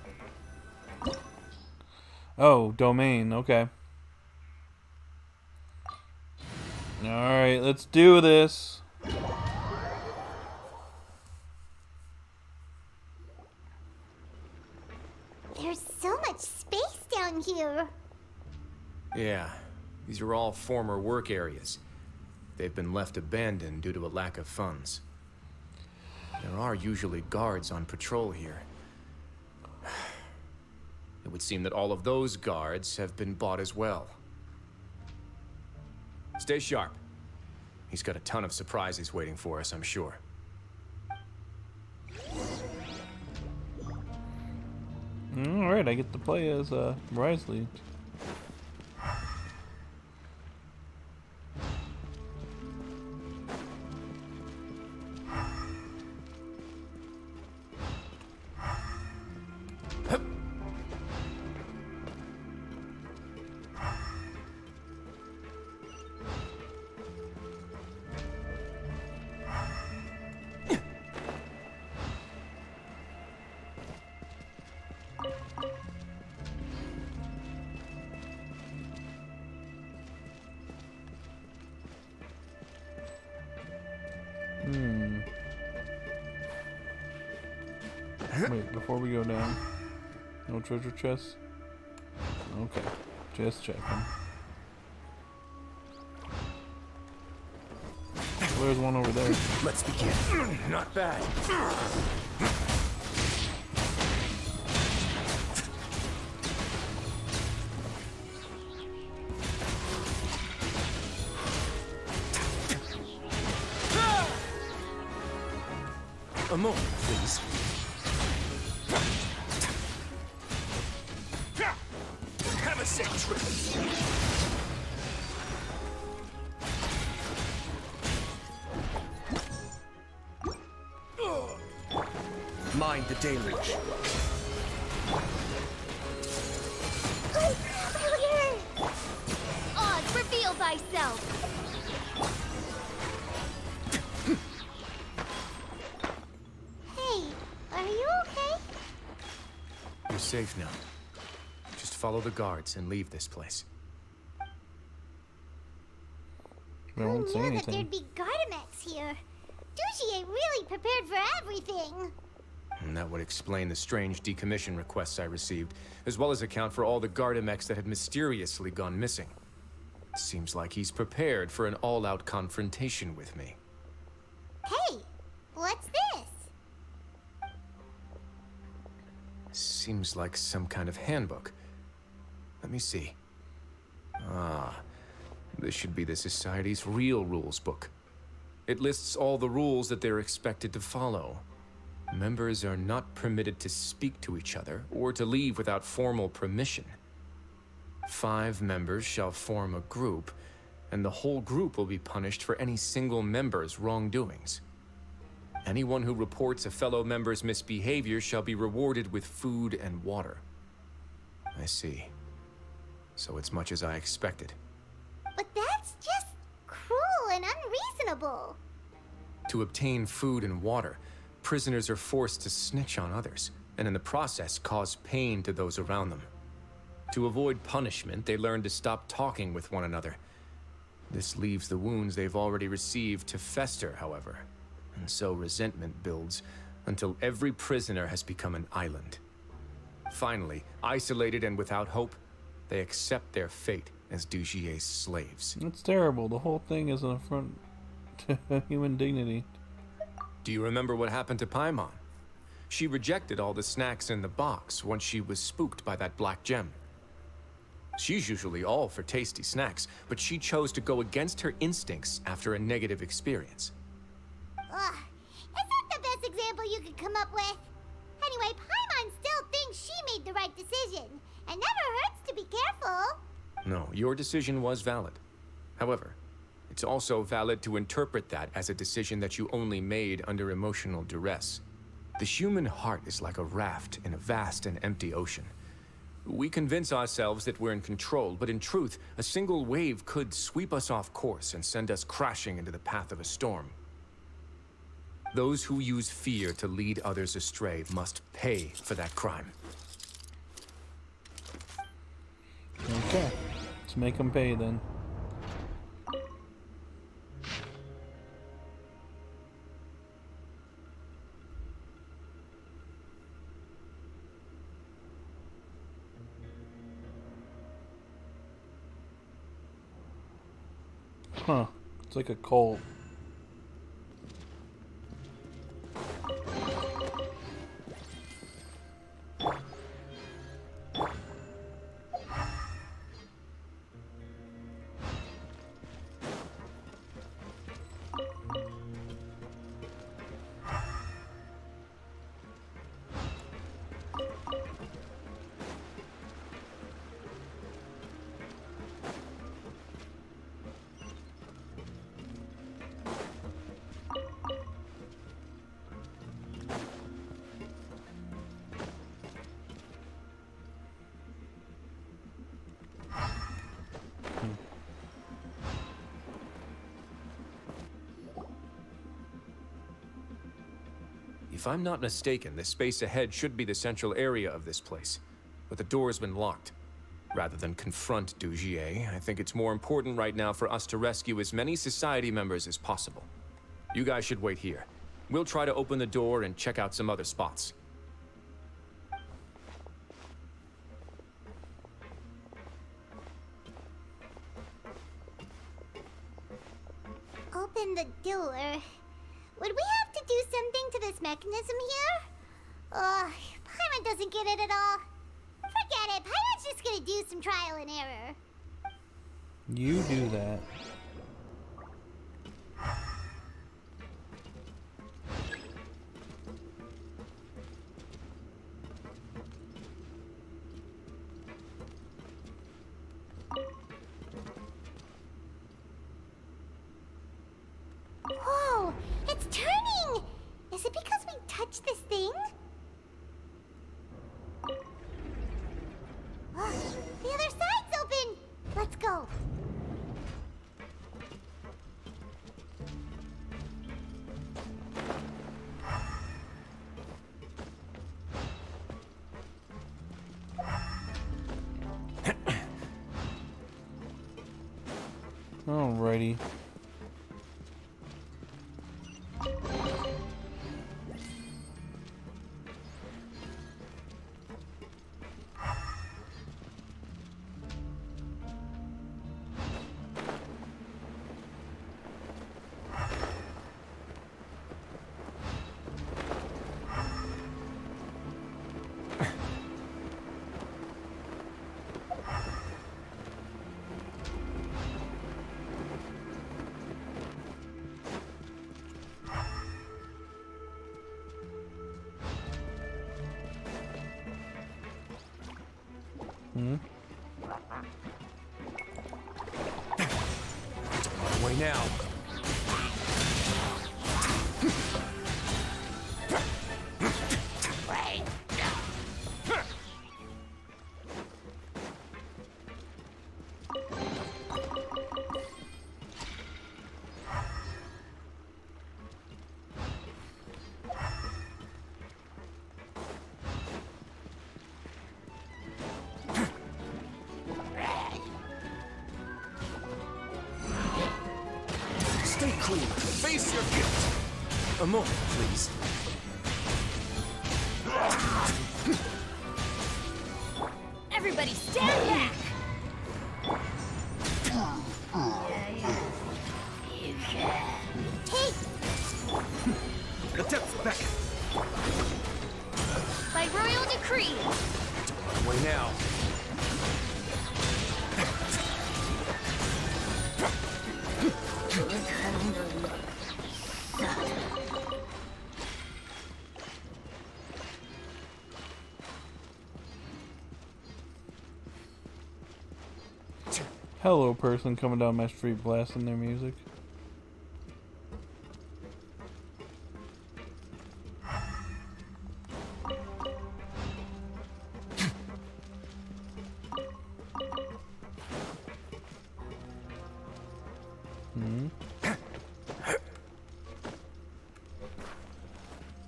Oh, domain, okay. Alright, let's do this. There's so much space down here. Yeah, these are all former work areas. They've been left abandoned due to a lack of funds. There are usually guards on patrol here. It would seem that all of those guards have been bought as well. Stay sharp. He's got a ton of surprises waiting for us, I'm sure. Alright, I get to play as Wriothesley. Wait, before we go down, no treasure chests? Okay, just checking. There's one over there. Let's begin. Not bad. A moment, please. Have a sick trip. Mind the deluge. Oz, reveal thyself! Hey, are you okay? You're safe now. Just follow the guards and leave this place. I won't say Who knew that anything. there'd be Gardamex here? Dugier really prepared for everything. And that would explain the strange decommission requests I received, as well as account for all the Gardamex that have mysteriously gone missing. Seems like he's prepared for an all-out confrontation with me. Hey, what's this? Seems like some kind of handbook. Let me see. Ah, this should be the Society's real rules book. It lists all the rules that they're expected to follow. Members are not permitted to speak to each other or to leave without formal permission. 5 members shall form a group, and the whole group will be punished for any single member's wrongdoings. Anyone who reports a fellow member's misbehavior shall be rewarded with food and water. I see. So it's much as I expected. But that's just cruel and unreasonable. To obtain food and water, prisoners are forced to snitch on others, and in the process cause pain to those around them. To avoid punishment, they learn to stop talking with one another. This leaves the wounds they've already received to fester, however, and so resentment builds until every prisoner has become an island. Finally, isolated and without hope, they accept their fate as Dugier's slaves. That's terrible. The whole thing is an affront to human dignity. Do you remember what happened to Paimon? She rejected all the snacks in the box once she was spooked by that black gem. She's usually all for tasty snacks, but she chose to go against her instincts after a negative experience. Ugh, is that the best example you could come up with? Anyway, Paimon still thinks she made the right decision. It never hurts to be careful. No, your decision was valid. However, it's also valid to interpret that as a decision that you only made under emotional duress. The human heart is like a raft in a vast and empty ocean. We convince ourselves that we're in control, but in truth, a single wave could sweep us off course and send us crashing into the path of a storm. Those who use fear to lead others astray must pay for that crime. Okay, let's make them pay then. Huh, it's like a cult. If I'm not mistaken, the space ahead should be the central area of this place, but the door's been locked. Rather than confront Dugier, I think it's more important right now for us to rescue as many society members as possible. You guys should wait here. We'll try to open the door and check out some other spots. Open the door. Would we have to do something to this mechanism here? Ugh, Paimon doesn't get it at all. Forget it, Paimon's just gonna do some trial and error. You do that. Whoa, it's turning! Is it because we touched this thing? Oh, the other side's open! Let's go. Alrighty. On my way now. cool. Face your guilt. A moment, please. Everybody stand back! Hey! Attempt back. By royal decree! Away now. Hello, person coming down my street blasting their music.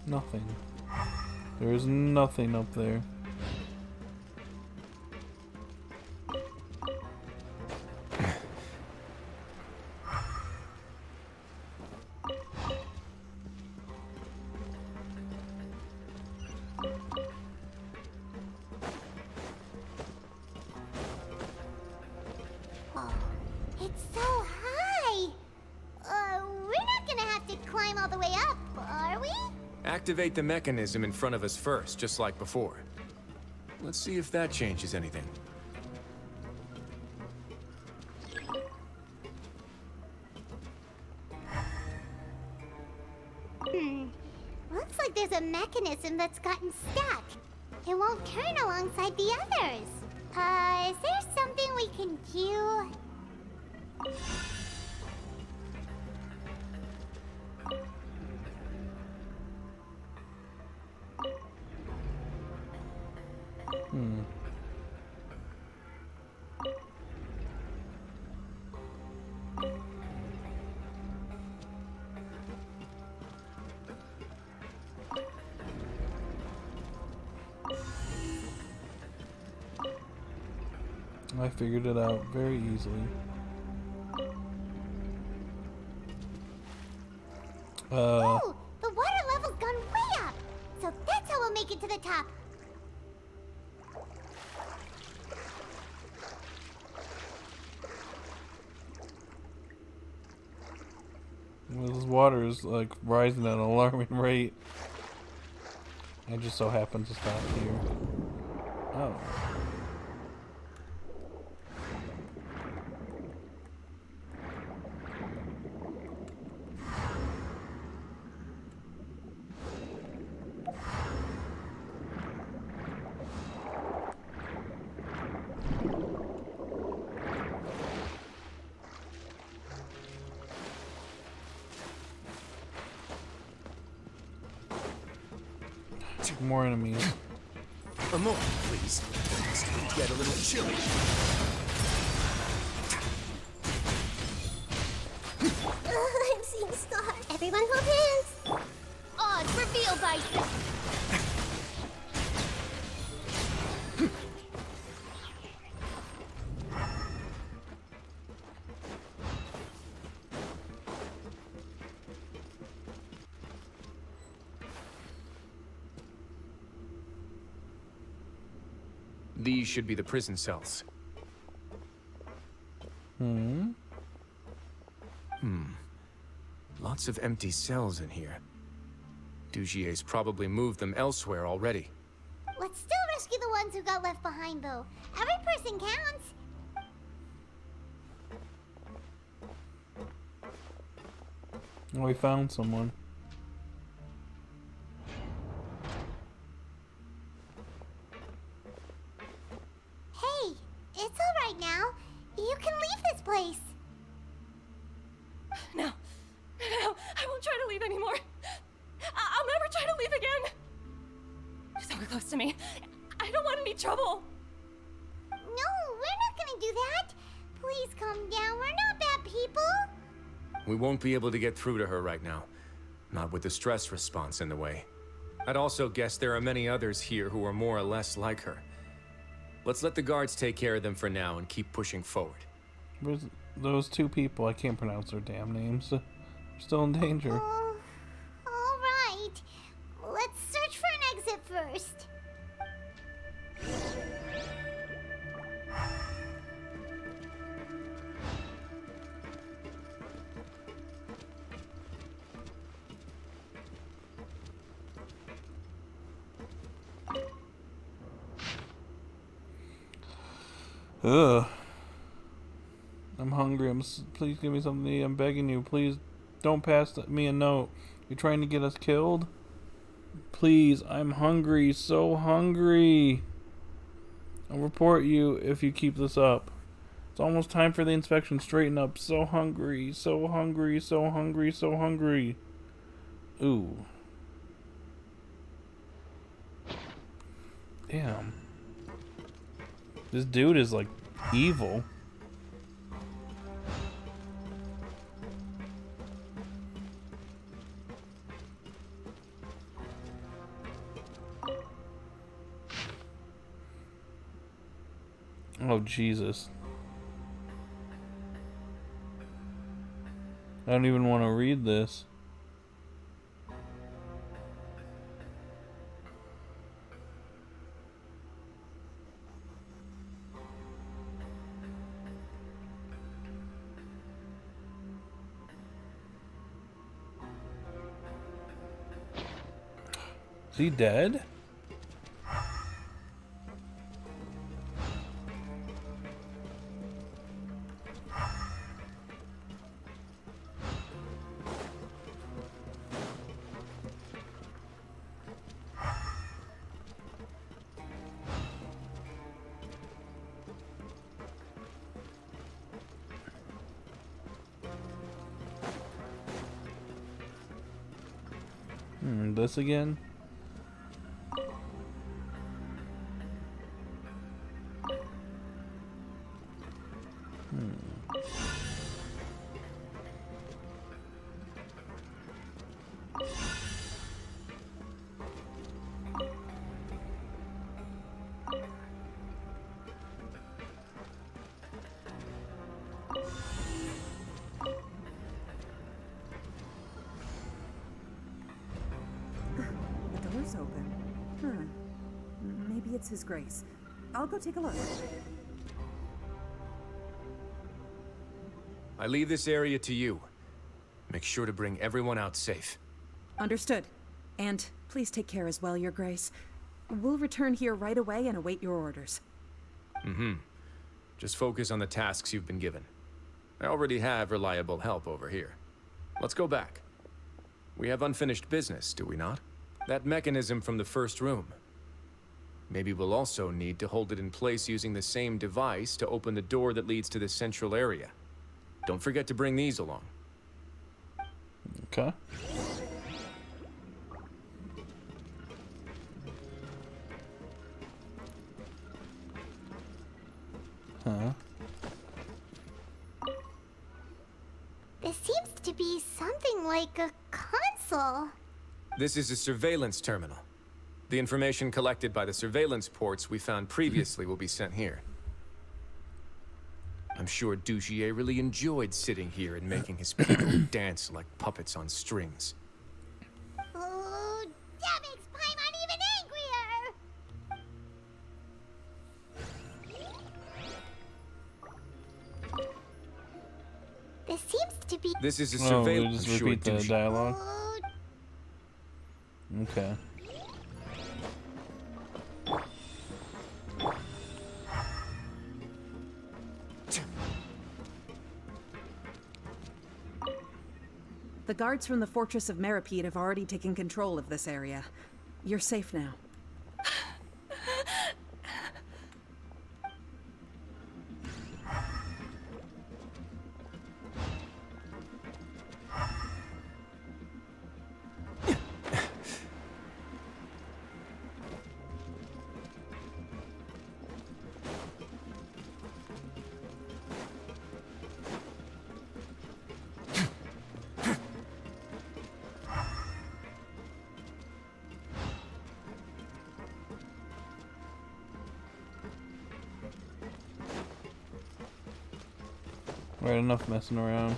Nothing. There's nothing up there. Oh, it's so high. We're not gonna have to climb all the way up, are we? Activate the mechanism in front of us first, just like before. Let's see if that changes anything. Looks like there's a mechanism that's gotten stuck. It won't turn alongside the others. Is there something we can do? I figured it out very easily. Oh, the water level's gone way up. So that's how we'll make it to the top. This water is like rising at an alarming rate. I just so happen to stop here. Oh. More enemies. A moment, please. It's going to get a little chilly. I'm seeing stars. Everyone hold hands. Odds reveal thyself! These should be the prison cells. Lots of empty cells in here. Dugier's probably moved them elsewhere already. Let's still rescue the ones who got left behind, though. Every person counts. Oh, we found someone. Hey, it's all right now. You can leave this place. No. No, I won't try to leave anymore. I'll never try to leave again. You're so close to me. I don't want any trouble. No, we're not gonna do that. Please calm down. We're not bad people. We won't be able to get through to her right now. Not with the stress response in the way. I'd also guess there are many others here who are more or less like her. Let's let the guards take care of them for now and keep pushing forward. Where's those two people? I can't pronounce their damn names. Still in danger. Alright. Let's search for an exit first. Ugh. I'm hungry. Please give me something to eat. I'm begging you. Please don't pass me a note. You're trying to get us killed? Please, I'm hungry. So hungry. I'll report you if you keep this up. It's almost time for the inspection. Straighten up. So hungry. So hungry. So hungry. So hungry. Ooh. Damn. This dude is like evil. Oh, Jesus. I don't even want to read this. Is he dead? This again? Open. Maybe it's His Grace. I'll go take a look. I leave this area to you. Make sure to bring everyone out safe. Understood. And please take care as well, Your Grace. We'll return here right away and await your orders. Just focus on the tasks you've been given. I already have reliable help over here. Let's go back. We have unfinished business, do we not? That mechanism from the first room. Maybe we'll also need to hold it in place using the same device to open the door that leads to the central area. Don't forget to bring these along. Okay. Huh? This seems to be something like a console. This is a surveillance terminal. The information collected by the surveillance ports we found previously will be sent here. I'm sure Dugier really enjoyed sitting here and making his people dance like puppets on strings. Oh, that makes Paimon even angrier! This seems to be... This is a surveillance... Just repeat the dialogue. Okay. The guards from the Fortress of Meripede have already taken control of this area. You're safe now. Right, enough messing around.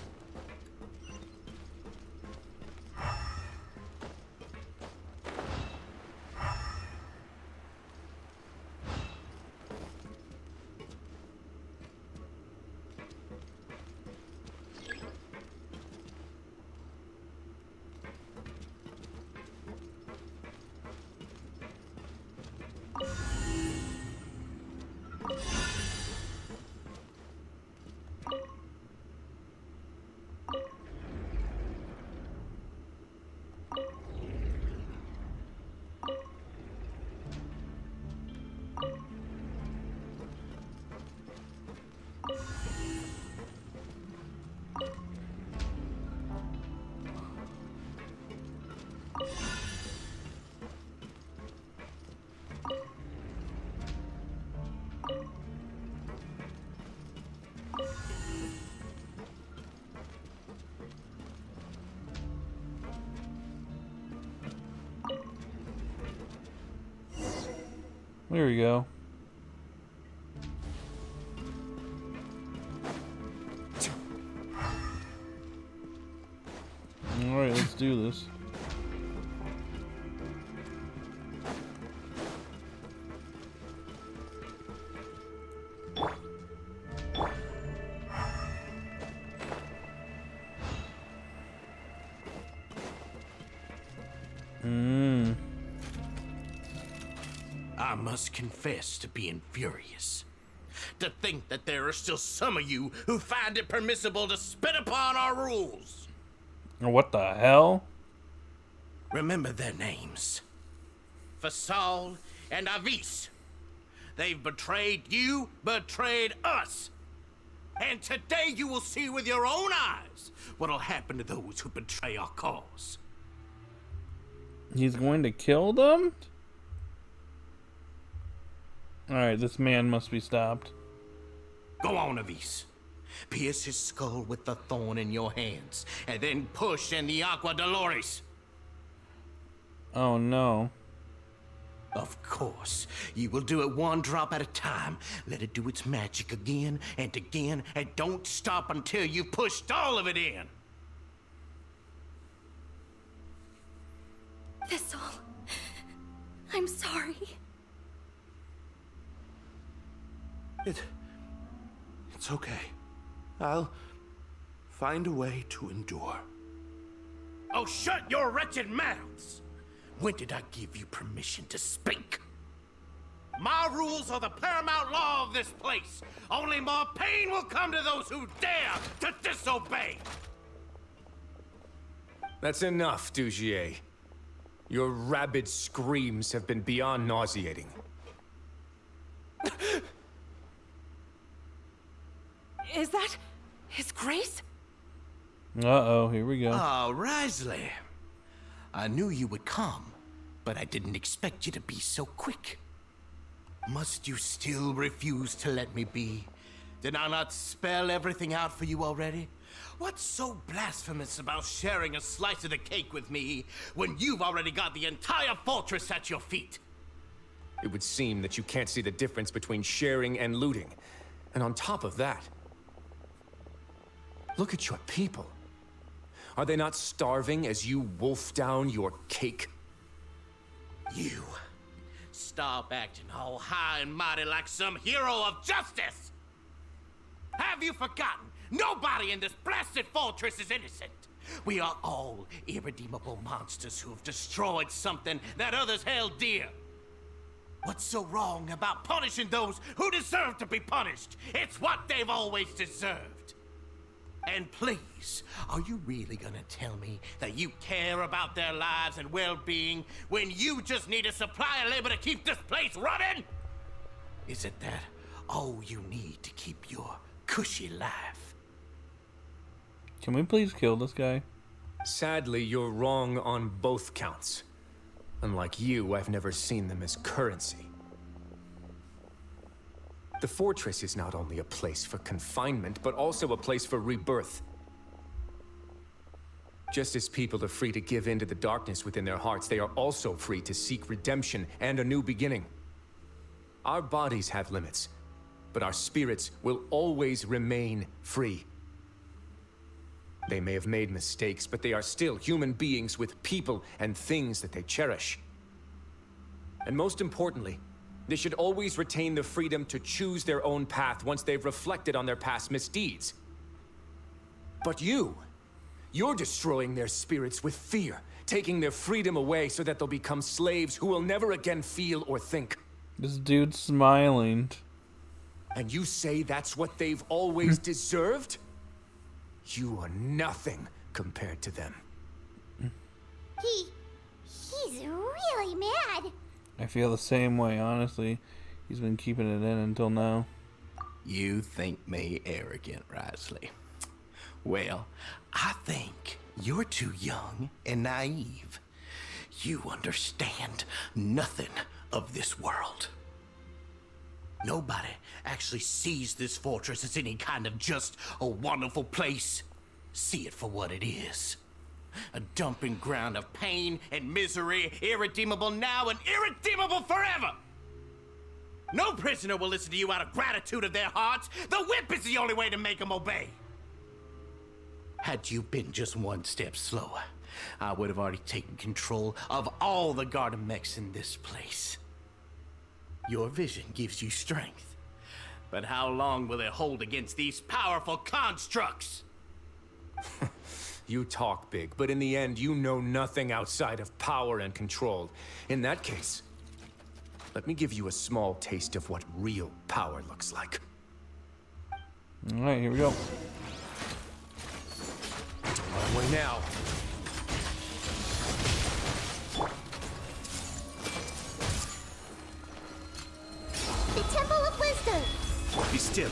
There we go. Alright, let's do this. I must confess to being furious. To think that there are still some of you who find it permissible to spit upon our rules. What the hell? Remember their names. Fasal and Avis. They've betrayed you, betrayed us. And today you will see with your own eyes what'll happen to those who betray our cause. He's going to kill them? Alright, this man must be stopped. Go on, Avis. Pierce his skull with the thorn in your hands, and then push in the Aqua Dolores. Oh no. Of course. You will do it one drop at a time. Let it do its magic again, and don't stop until you've pushed all of it in. Thistle. I'm sorry. It's okay. I'll find a way to endure. Oh, shut your wretched mouths! When did I give you permission to speak? My rules are the paramount law of this place. Only more pain will come to those who dare to disobey. That's enough, Dugier. Your rabid screams have been beyond nauseating. Is that His Grace? Uh-oh, here we go. Ah, Wriothesley. I knew you would come, but I didn't expect you to be so quick. Must you still refuse to let me be? Did I not spell everything out for you already? What's so blasphemous about sharing a slice of the cake with me when you've already got the entire fortress at your feet? It would seem that you can't see the difference between sharing and looting. And on top of that, look at your people. Are they not starving as you wolf down your cake? You. Stop acting all high and mighty like some hero of justice! Have you forgotten? Nobody in this blasted fortress is innocent. We are all irredeemable monsters who have destroyed something that others held dear. What's so wrong about punishing those who deserve to be punished? It's what they've always deserved. And please, are you really gonna tell me that you care about their lives and well-being when you just need a supply of labor to keep this place running? Isn't that all you need to keep your cushy life? Can we please kill this guy? Sadly, you're wrong on both counts. Unlike you, I've never seen them as currency. The fortress is not only a place for confinement, but also a place for rebirth. Just as people are free to give in to the darkness within their hearts, they are also free to seek redemption and a new beginning. Our bodies have limits, but our spirits will always remain free. They may have made mistakes, but they are still human beings with people and things that they cherish. And most importantly, they should always retain the freedom to choose their own path once they've reflected on their past misdeeds. But you're destroying their spirits with fear, taking their freedom away so that they'll become slaves who will never again feel or think. This dude's smiling. And you say that's what they've always deserved? You are nothing compared to them. He's really mad. I feel the same way, honestly. He's been keeping it in until now. You think me arrogant, Wriothesley. Well, I think you're too young and naive. You understand nothing of this world. Nobody actually sees this fortress as any kind of just a wonderful place. See it for what it is. A dumping ground of pain and misery, irredeemable now and irredeemable forever. No prisoner will listen to you out of gratitude of their hearts. The whip is the only way to make them obey. Had you been just one step slower, I would have already taken control of all the garden mechs in this place. Your vision gives you strength. But how long will it hold against these powerful constructs? You talk big, but in the end, you know nothing outside of power and control. In that case, let me give you a small taste of what real power looks like. Alright, here we go. On my way now. The Temple of Wisdom! Be still.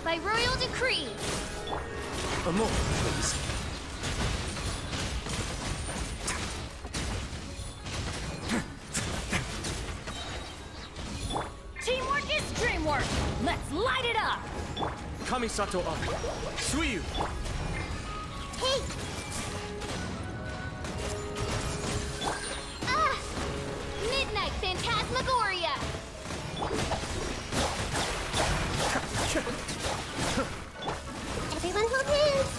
By royal decree. A moment, please. Teamwork is dreamwork! Let's light it up! Kamisato up. Suiyu! Hey! Ah! Midnight Phantasmagoria! Everyone hold hands!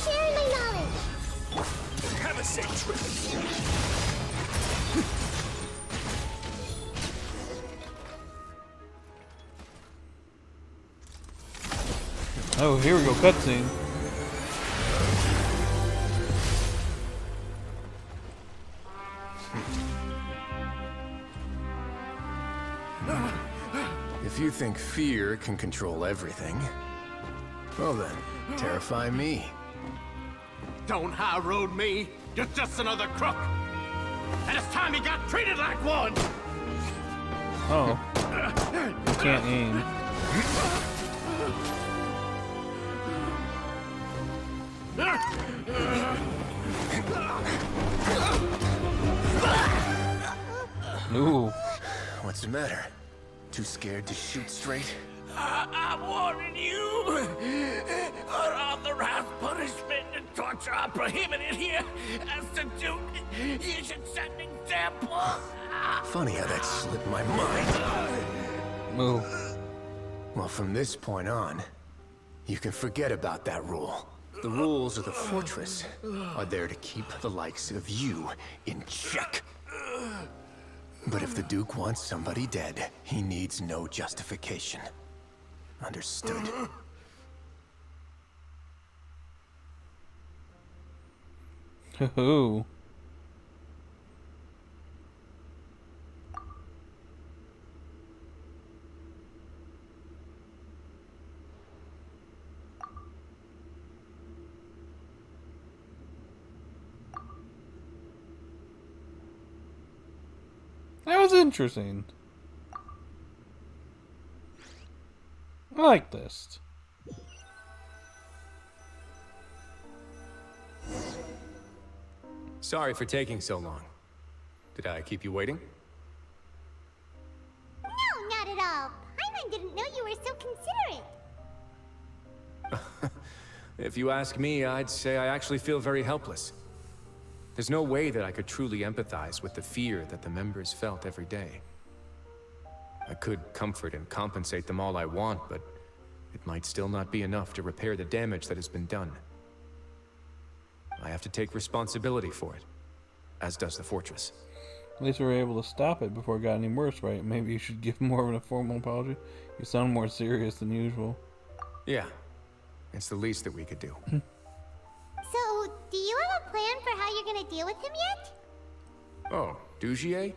Sharing my knowledge! Have a safe trip. Oh, here we go, cutscene. If you think fear can control everything, well then, terrify me. Don't high road me. You're just another crook. And it's time you got treated like one. Oh. You can't aim. Ooh. What's the matter? Too scared to shoot straight? I'm warning you. Unauthorized punishment and torture are prohibited here. As to do, you should set an example. Funny how that slipped my mind. Move. Well, from this point on, you can forget about that rule. The rules of the fortress are there to keep the likes of you in check. But if the Duke wants somebody dead, he needs no justification. Understood? Ooh. That was interesting. I like this. Sorry for taking so long. Did I keep you waiting? No, not at all. Paimon didn't know you were so considerate. If you ask me, I'd say I actually feel very helpless. There's no way that I could truly empathize with the fear that the members felt every day. I could comfort and compensate them all I want, but it might still not be enough to repair the damage that has been done. I have to take responsibility for it, as does the fortress. At least we were able to stop it before it got any worse, right? Maybe you should give more of a formal apology. You sound more serious than usual. Yeah, it's the least that we could do. So, do you have a plan for how you're gonna deal with him yet? Oh, Dugier?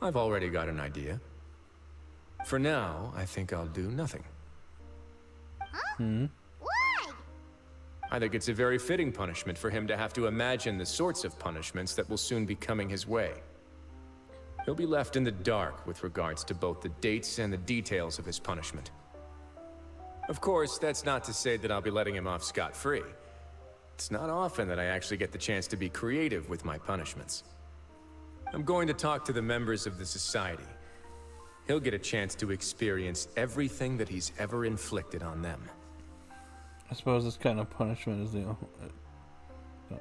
I've already got an idea. For now, I think I'll do nothing. Hmm? Why? I think it's a very fitting punishment for him to have to imagine the sorts of punishments that will soon be coming his way. He'll be left in the dark with regards to both the dates and the details of his punishment. Of course, that's not to say that I'll be letting him off scot-free. It's not often that I actually get the chance to be creative with my punishments. I'm going to talk to the members of the society. He'll get a chance to experience everything that he's ever inflicted on them. I suppose this kind of punishment is the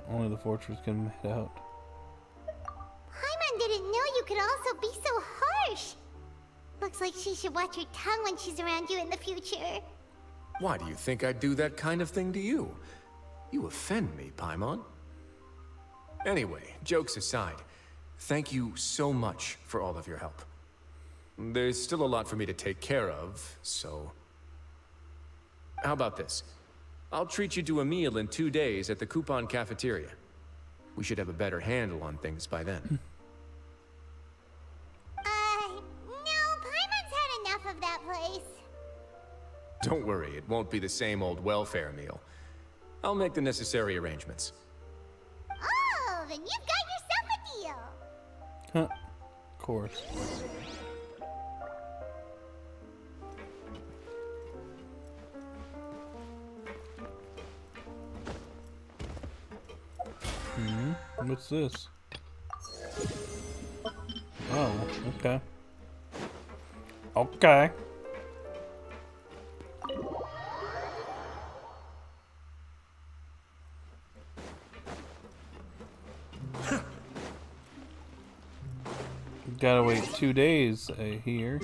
Only the fortress can head out. Paimon didn't know you could also be so harsh. Looks like she should watch her tongue when she's around you in the future. Why do you think I'd do that kind of thing to you? You offend me, Paimon. Anyway, jokes aside, thank you so much for all of your help. There's still a lot for me to take care of, so... How about this? I'll treat you to a meal in 2 days at the Coupon Cafeteria. We should have a better handle on things by then. No, Paimon's had enough of that place. Don't worry, it won't be the same old welfare meal. I'll make the necessary arrangements. Oh, then you've got yourself a deal. Huh. Of course. What's this? Oh, okay. Okay. Gotta wait 2 days here.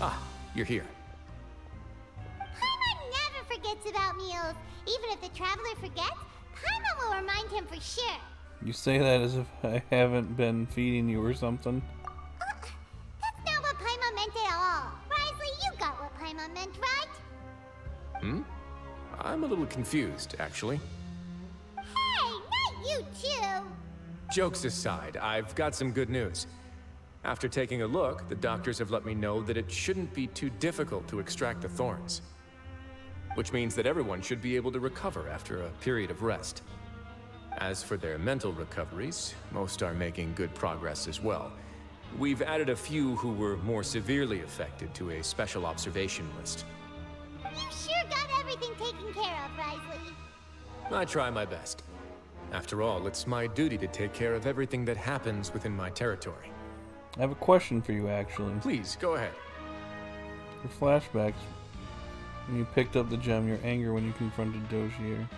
Ah, you're here. Paimon never forgets about meals. Even if the traveler forgets, Paimon will remind him for sure. You say that as if I haven't been feeding you or something. That's not what Paimon meant at all. Wriothesley, you got what Paimon meant, right? I'm a little confused, actually. Hey, not you too. Jokes aside, I've got some good news. After taking a look, the doctors have let me know that it shouldn't be too difficult to extract the thorns. Which means that everyone should be able to recover after a period of rest. As for their mental recoveries, most are making good progress as well. We've added a few who were more severely affected to a special observation list. You sure got everything taken care of, Wriothesley. I try my best. After all, it's my duty to take care of everything that happens within my territory. I have a question for you, actually. Please, go ahead. Your flashbacks. When you picked up the gem, your anger when you confronted Dozier.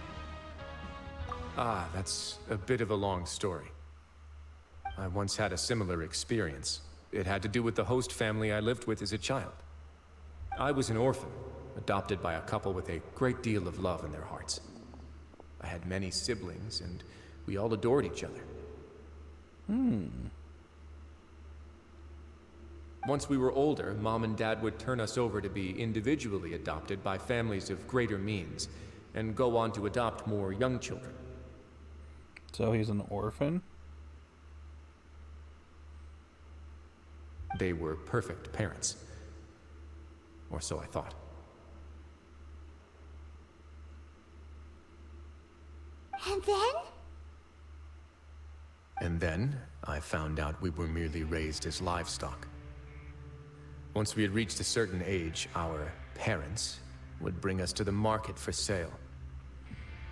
Ah, that's a bit of a long story. I once had a similar experience. It had to do with the host family I lived with as a child. I was an orphan, adopted by a couple with a great deal of love in their hearts. I had many siblings, and we all adored each other. Once we were older, Mom and Dad would turn us over to be individually adopted by families of greater means, and go on to adopt more young children. So he's an orphan? They were perfect parents. Or so I thought. And then? And then, I found out we were merely raised as livestock. Once we had reached a certain age, our parents would bring us to the market for sale.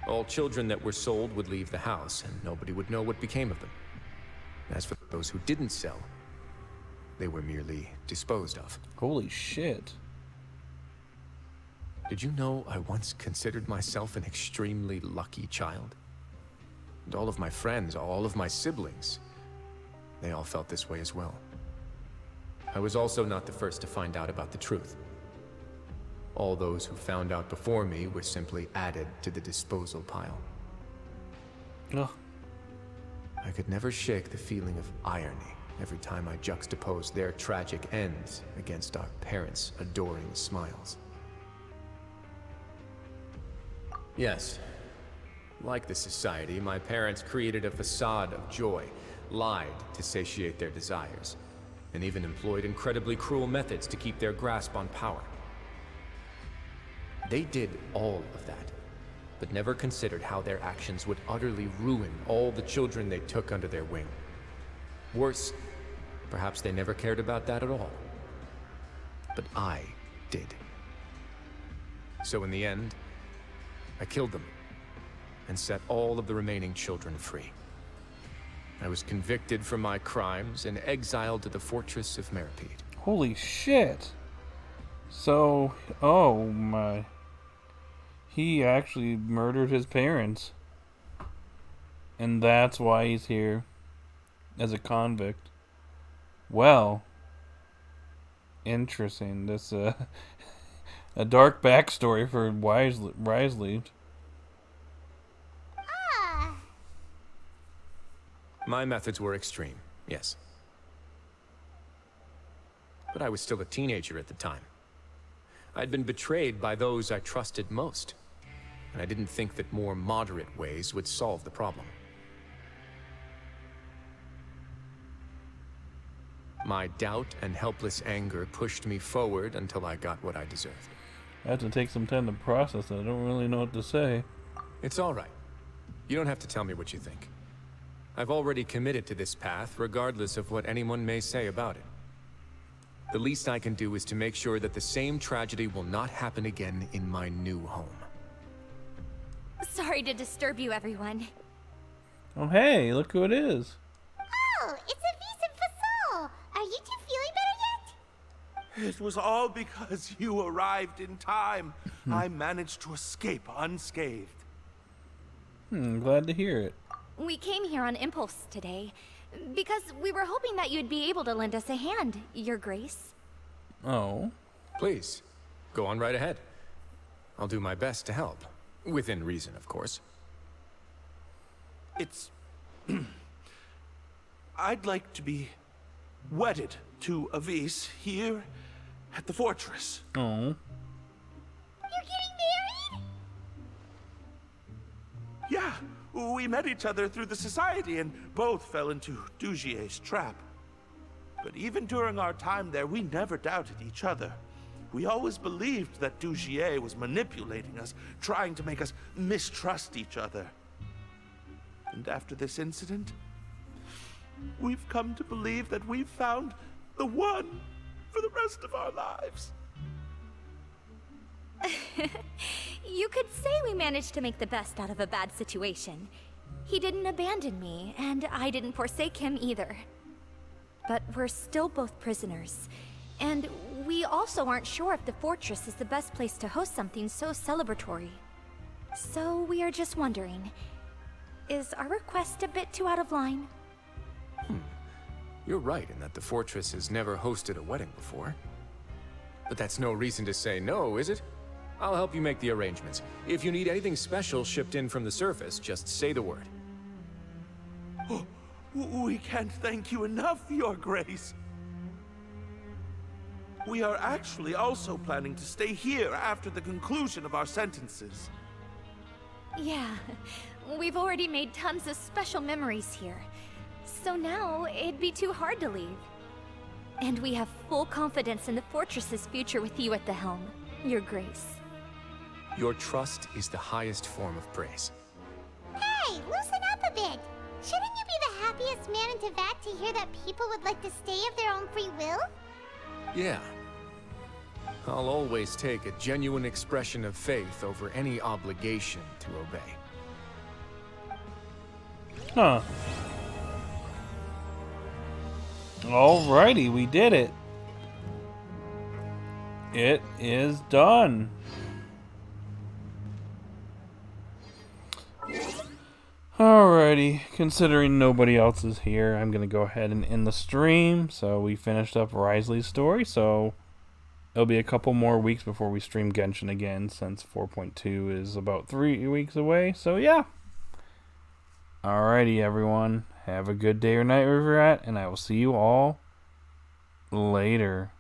All children that were sold would leave the house, and nobody would know what became of them. As for those who didn't sell, they were merely disposed of. Holy shit. Did you know I once considered myself an extremely lucky child? And all of my friends, all of my siblings, they all felt this way as well. I was also not the first to find out about the truth. All those who found out before me were simply added to the disposal pile. Ugh. I could never shake the feeling of irony every time I juxtaposed their tragic ends against our parents' adoring smiles. Yes, like the society, my parents created a facade of joy, lied to satiate their desires, and even employed incredibly cruel methods to keep their grasp on power. They did all of that, but never considered how their actions would utterly ruin all the children they took under their wing. Worse, perhaps they never cared about that at all. But I did. So in the end, I killed them and set all of the remaining children free. I was convicted for my crimes and exiled to the fortress of Meripede. Holy shit. So, oh my. He actually murdered his parents. And that's why he's here as a convict. Well, interesting. This a dark backstory for Wriothesley. My methods were extreme, yes. But I was still a teenager at the time. I'd been betrayed by those I trusted most, and I didn't think that more moderate ways would solve the problem. My doubt and helpless anger pushed me forward until I got what I deserved. I have to take some time to process it. I don't really know what to say. It's all right. You don't have to tell me what you think. I've already committed to this path, regardless of what anyone may say about it. The least I can do is to make sure that the same tragedy will not happen again in my new home. Sorry to disturb you, everyone. Oh hey, look who it is. Oh, it's Avis and Fasol. Are you two feeling better yet? It was all because you arrived in time. I managed to escape unscathed. I'm glad to hear it. We came here on impulse today, because we were hoping that you'd be able to lend us a hand, Your Grace. Oh. Please, go on right ahead. I'll do my best to help. Within reason, of course. It's... I'd like to be wedded to Avis here at the fortress. Oh. You're getting married? Yeah, we met each other through the society and both fell into Dugier's trap. But even during our time there, we never doubted each other. We always believed that Dugier was manipulating us, trying to make us mistrust each other. And after this incident, we've come to believe that we've found the one for the rest of our lives. You could say we managed to make the best out of a bad situation. He didn't abandon me, and I didn't forsake him either. But we're still both prisoners, and we also aren't sure if the fortress is the best place to host something so celebratory. So we are just wondering, is our request a bit too out of line? You're right in that the fortress has never hosted a wedding before. But that's no reason to say no, is it? I'll help you make the arrangements. If you need anything special shipped in from the surface, just say the word. Oh, we can't thank you enough, Your Grace. We are actually also planning to stay here after the conclusion of our sentences. Yeah, we've already made tons of special memories here. So now, it'd be too hard to leave. And we have full confidence in the fortress's future with you at the helm, Your Grace. Your trust is the highest form of praise. Hey, loosen up a bit. Shouldn't you be the happiest man in Teyvat to hear that people would like to stay of their own free will? Yeah. I'll always take a genuine expression of faith over any obligation to obey. Huh. Alrighty, we did it. It is done. Alrighty, considering nobody else is here, I'm going to go ahead and end the stream. So we finished up Wriothesley's story, so it'll be a couple more weeks before we stream Genshin again, since 4.2 is about 3 weeks away. So yeah. Alrighty, everyone. Have a good day or night wherever you're at, and I will see you all later.